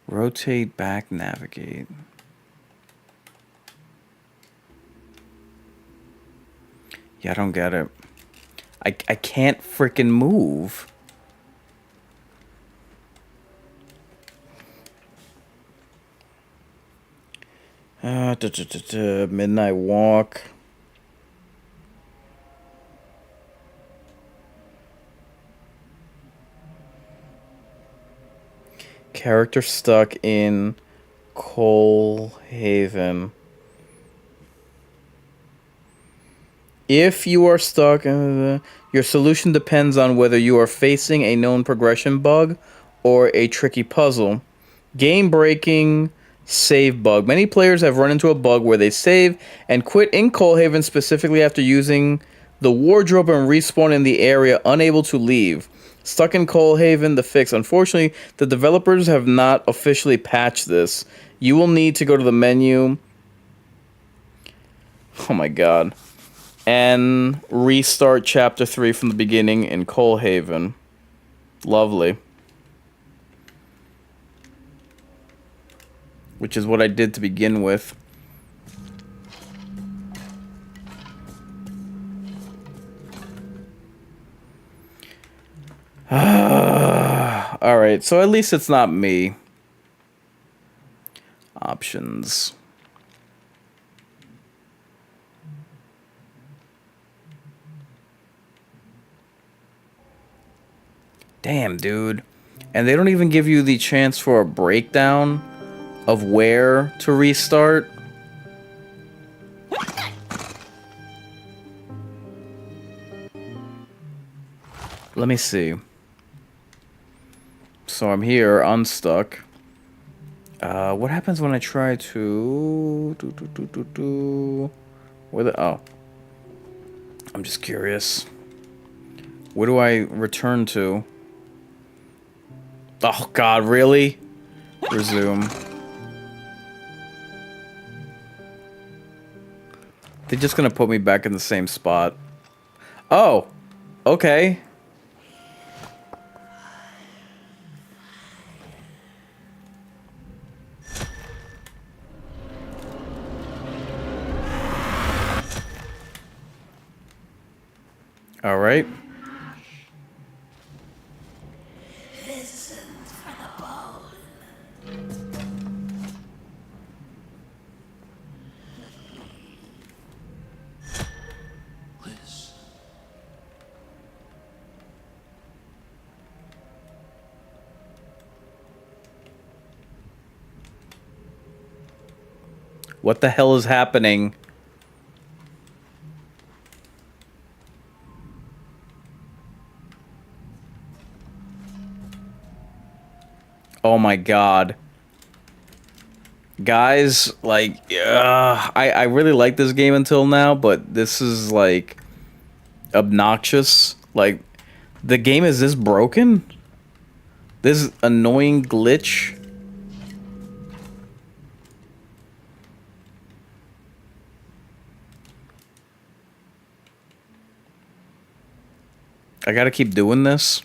Rotate, back, navigate. Yeah, I don't get it. I can't freaking move. Midnight walk. Character stuck in Coal Haven. If you are stuck, your solution depends on whether you are facing a known progression bug or a tricky puzzle. Game-breaking save bug. Many players have run into a bug where they save and quit in Coal Haven specifically after using the wardrobe and respawn in the area, unable to leave. Stuck in Coal Haven, the fix. Unfortunately, the developers have not officially patched this. You will need to go to the menu. Oh my god. And restart chapter 3 from the beginning in Coal Haven. Lovely. Which is what I did to begin with. Alright, so at least it's not me. Options. Damn, dude. And they don't even give you the chance for a breakdown of where to restart. Let me see. So I'm here, unstuck. What happens when I try to... Where the... Oh. I'm just curious. Where do I return to? Oh, God, really? Resume. They're just gonna put me back in the same spot. Oh! Okay. All right. What the hell is happening? Oh my God. Guys, like, I really liked this game until now, but this is, like, obnoxious. Like, the game is this broken? This annoying glitch? I gotta keep doing this?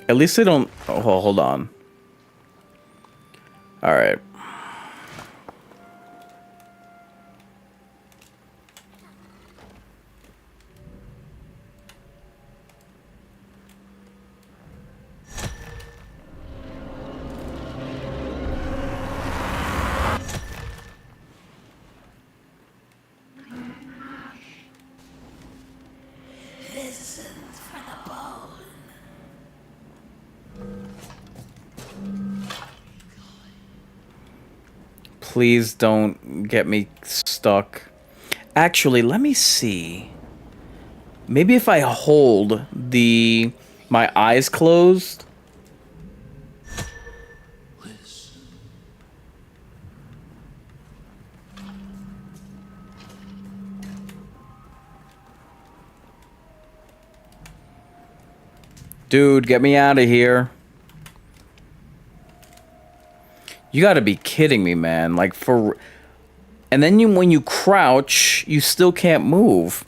At least they don't... Oh, hold on. Alright. Please don't get me stuck. Actually, let me see. Maybe if I hold my eyes closed. Dude, get me out of here. You gotta be kidding me, man. Like, for... And then when you crouch, you still can't move.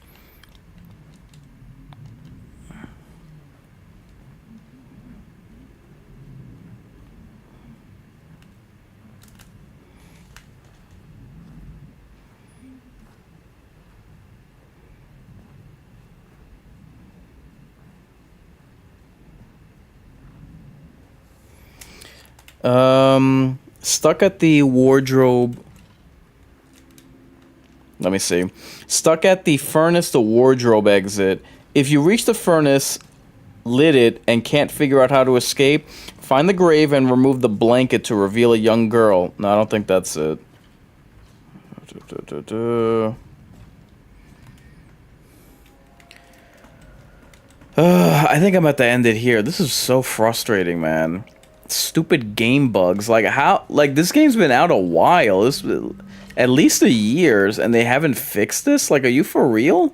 Stuck at the wardrobe. Let me see. Stuck at the furnace to wardrobe exit. If you reach the furnace, lit it, and can't figure out how to escape, find the grave and remove the blanket to reveal a young girl. No, I don't think that's it. I think I'm at the end it here. This is so frustrating, man. Stupid game bugs. Like, how... Like, this game's been out a while. This... At least a year, and they haven't fixed this? Like, are you for real?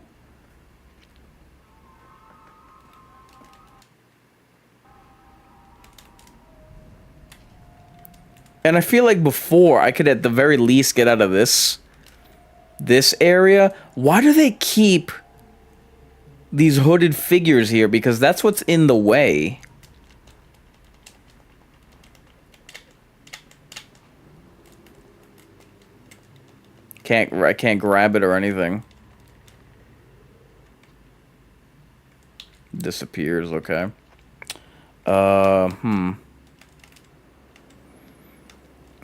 And I feel like before, I could at the very least get out of this area. Why do they keep these hooded figures here? Because that's what's in the way. I can't grab it or anything. Disappears, okay. Yeah,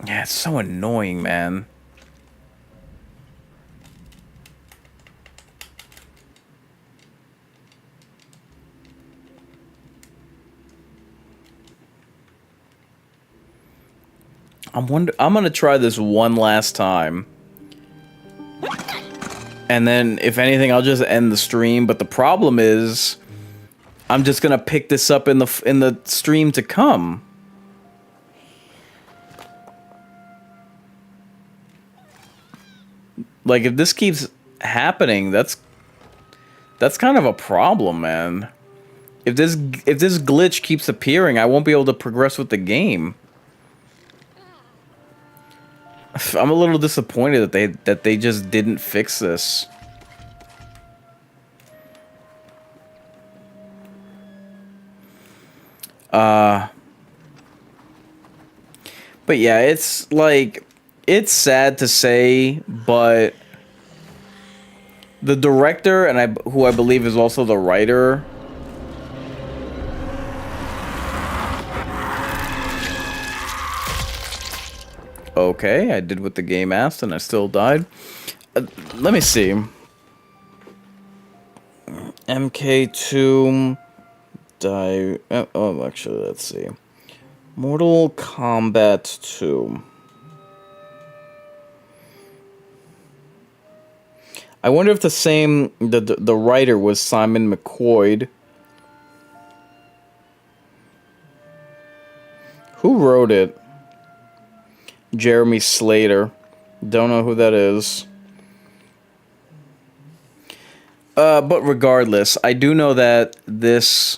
it's so annoying, man. I'm gonna try this one last time. And then, if anything, I'll just end the stream. But the problem is, I'm just gonna pick this up in the stream to come. Like, if this keeps happening, that's kind of a problem, man. If this glitch keeps appearing, I won't be able to progress with the game. I'm a little disappointed that they just didn't fix this. But yeah, it's like, it's sad to say, but the director, and who I believe is also the writer, okay, I did what the game asked and I still died. Let me see. MK2 die. Oh, actually, let's see. Mortal Kombat 2. I wonder if the writer was Simon McQuoid. Who wrote it? Jeremy Slater. Don't know who that is. But regardless, I do know that this...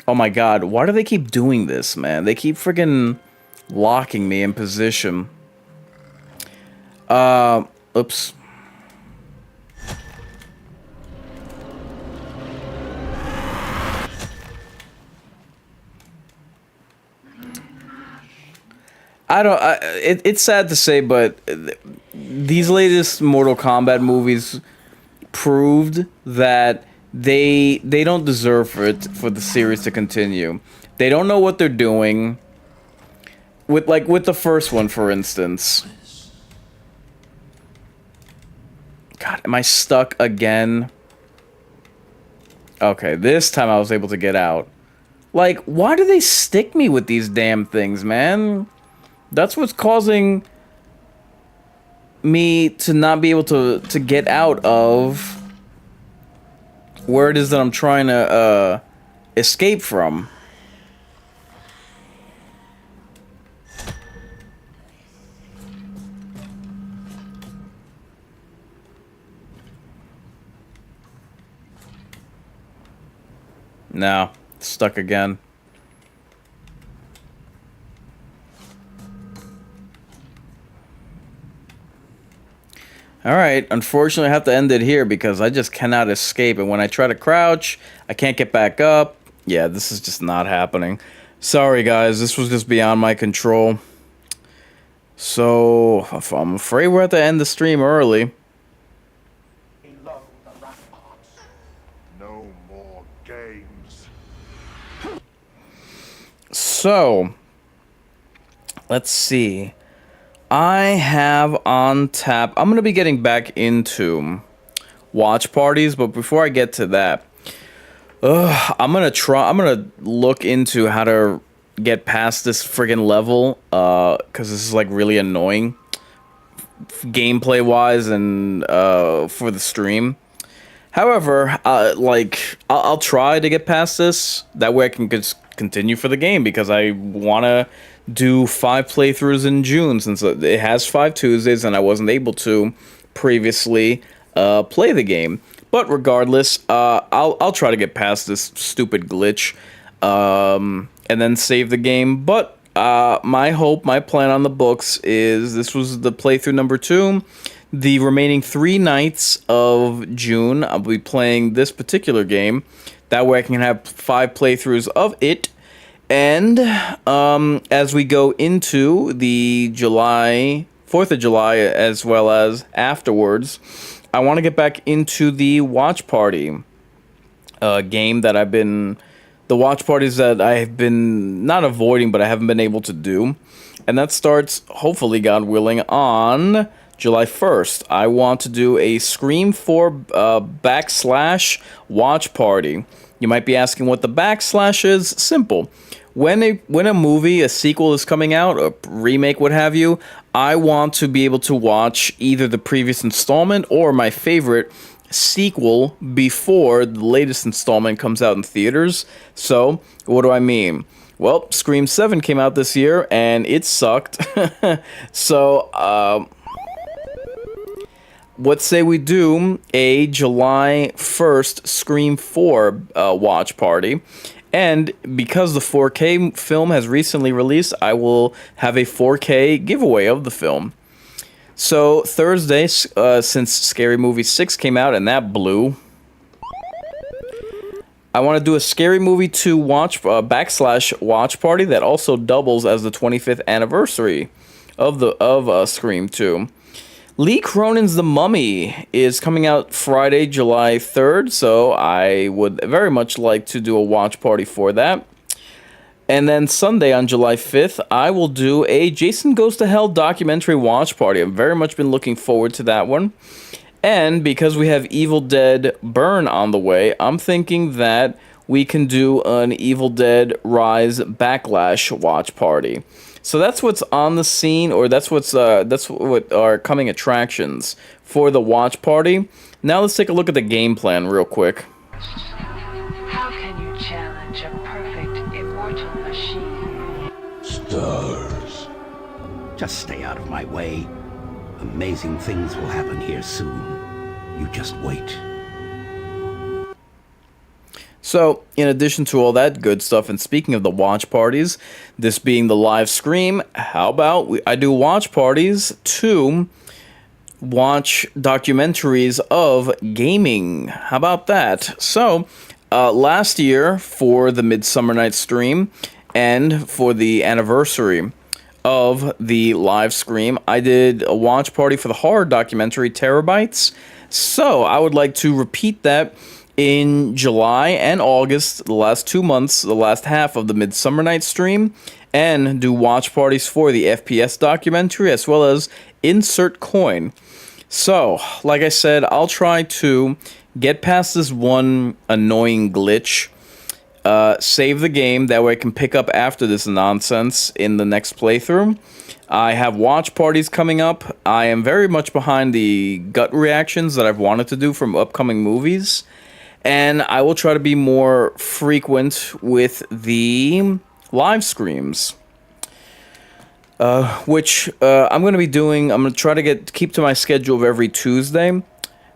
Oh my god, why do they keep doing this, man? They keep friggin' locking me in position. Oops. It's sad to say, but these latest Mortal Kombat movies proved that they don't deserve for the series to continue. They don't know what they're doing. With the first one, for instance. God, am I stuck again? Okay, this time I was able to get out. Like, why do they stick me with these damn things, man? That's what's causing me to not be able to get out of where it is that I'm trying to escape from. No, stuck again. Alright, unfortunately I have to end it here because I just cannot escape, and when I try to crouch, I can't get back up. Yeah, this is just not happening. Sorry guys, this was just beyond my control. So, I'm afraid we're at the end of the stream early. No more games. So, let's see. I have on tap... I'm going to be getting back into watch parties, but before I get to that, I'm going to look into how to get past this friggin' level, because this is, like, really annoying gameplay-wise and for the stream. However, I'll try to get past this. That way I can just continue for the game, because I want to do 5 playthroughs in June, since it has 5 Tuesdays and I wasn't able to previously play the game. But regardless, I'll try to get past this stupid glitch and then save the game. But my hope, my plan on the books is this was the playthrough number 2. The remaining 3 nights of June, I'll be playing this particular game. That way I can have 5 playthroughs of it. And as we go into the 4th of July, as well as afterwards, I want to get back into the watch party game that the watch parties that I have been not avoiding, but I haven't been able to do. And that starts, hopefully, God willing, on July 1st. I want to do a Scream 4 / watch party. You might be asking what the / is. Simple. When a movie, a sequel is coming out, a remake, what have you, I want to be able to watch either the previous installment or my favorite sequel before the latest installment comes out in theaters. So, what do I mean? Well, Scream 7 came out this year, and it sucked. So, what say we do a July 1st Scream 4 watch party? And because the 4K film has recently released, I will have a 4K giveaway of the film. So, Thursday, since Scary Movie 6 came out and that blew, I want to do a Scary Movie 2 watch watch party that also doubles as the 25th anniversary of Scream 2. Lee Cronin's The Mummy is coming out Friday, July 3rd, so I would very much like to do a watch party for that. And then Sunday on July 5th, I will do a Jason Goes to Hell documentary watch party. I've very much been looking forward to that one. And because we have Evil Dead Burn on the way, I'm thinking that we can do an Evil Dead Rise Backlash watch party. So that's what's on the scene, or that's what are coming attractions for the watch party. Now let's take a look at the game plan real quick. How can you challenge a perfect immortal machine? Stars. Just stay out of my way. Amazing things will happen here soon. You just wait. So, in addition to all that good stuff, and speaking of the watch parties, this being the live stream, how about I do watch parties to watch documentaries of gaming? How about that? So, last year for the Midsummer Night stream and for the anniversary of the live stream, I did a watch party for the horror documentary Terabytes. So, I would like to repeat that in July and August, the last 2 months, the last half of the Midsummer Night stream, and do watch parties for the FPS documentary, as well as Insert Coin. So, like I said, I'll try to get past this one annoying glitch, save the game, that way I can pick up after this nonsense in the next playthrough. I have watch parties coming up. I am very much behind the gut reactions that I've wanted to do from upcoming movies. And I will try to be more frequent with the live streams, which I'm going to be doing. I'm going to try to keep to my schedule of every Tuesday.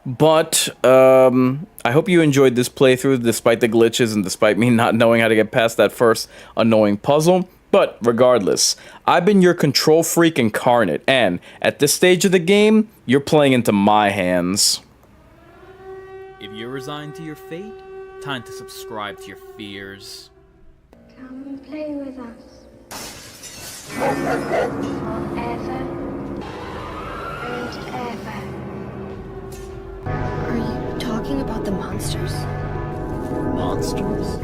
But I hope you enjoyed this playthrough, despite the glitches and despite me not knowing how to get past that first annoying puzzle. But regardless, I've been your Ctrl Freak Inkarnate, and at this stage of the game, you're playing into my hands. If you're resigned to your fate, time to subscribe to your fears. Come and play with us. Forever and ever. Are you talking about the monsters? Monsters?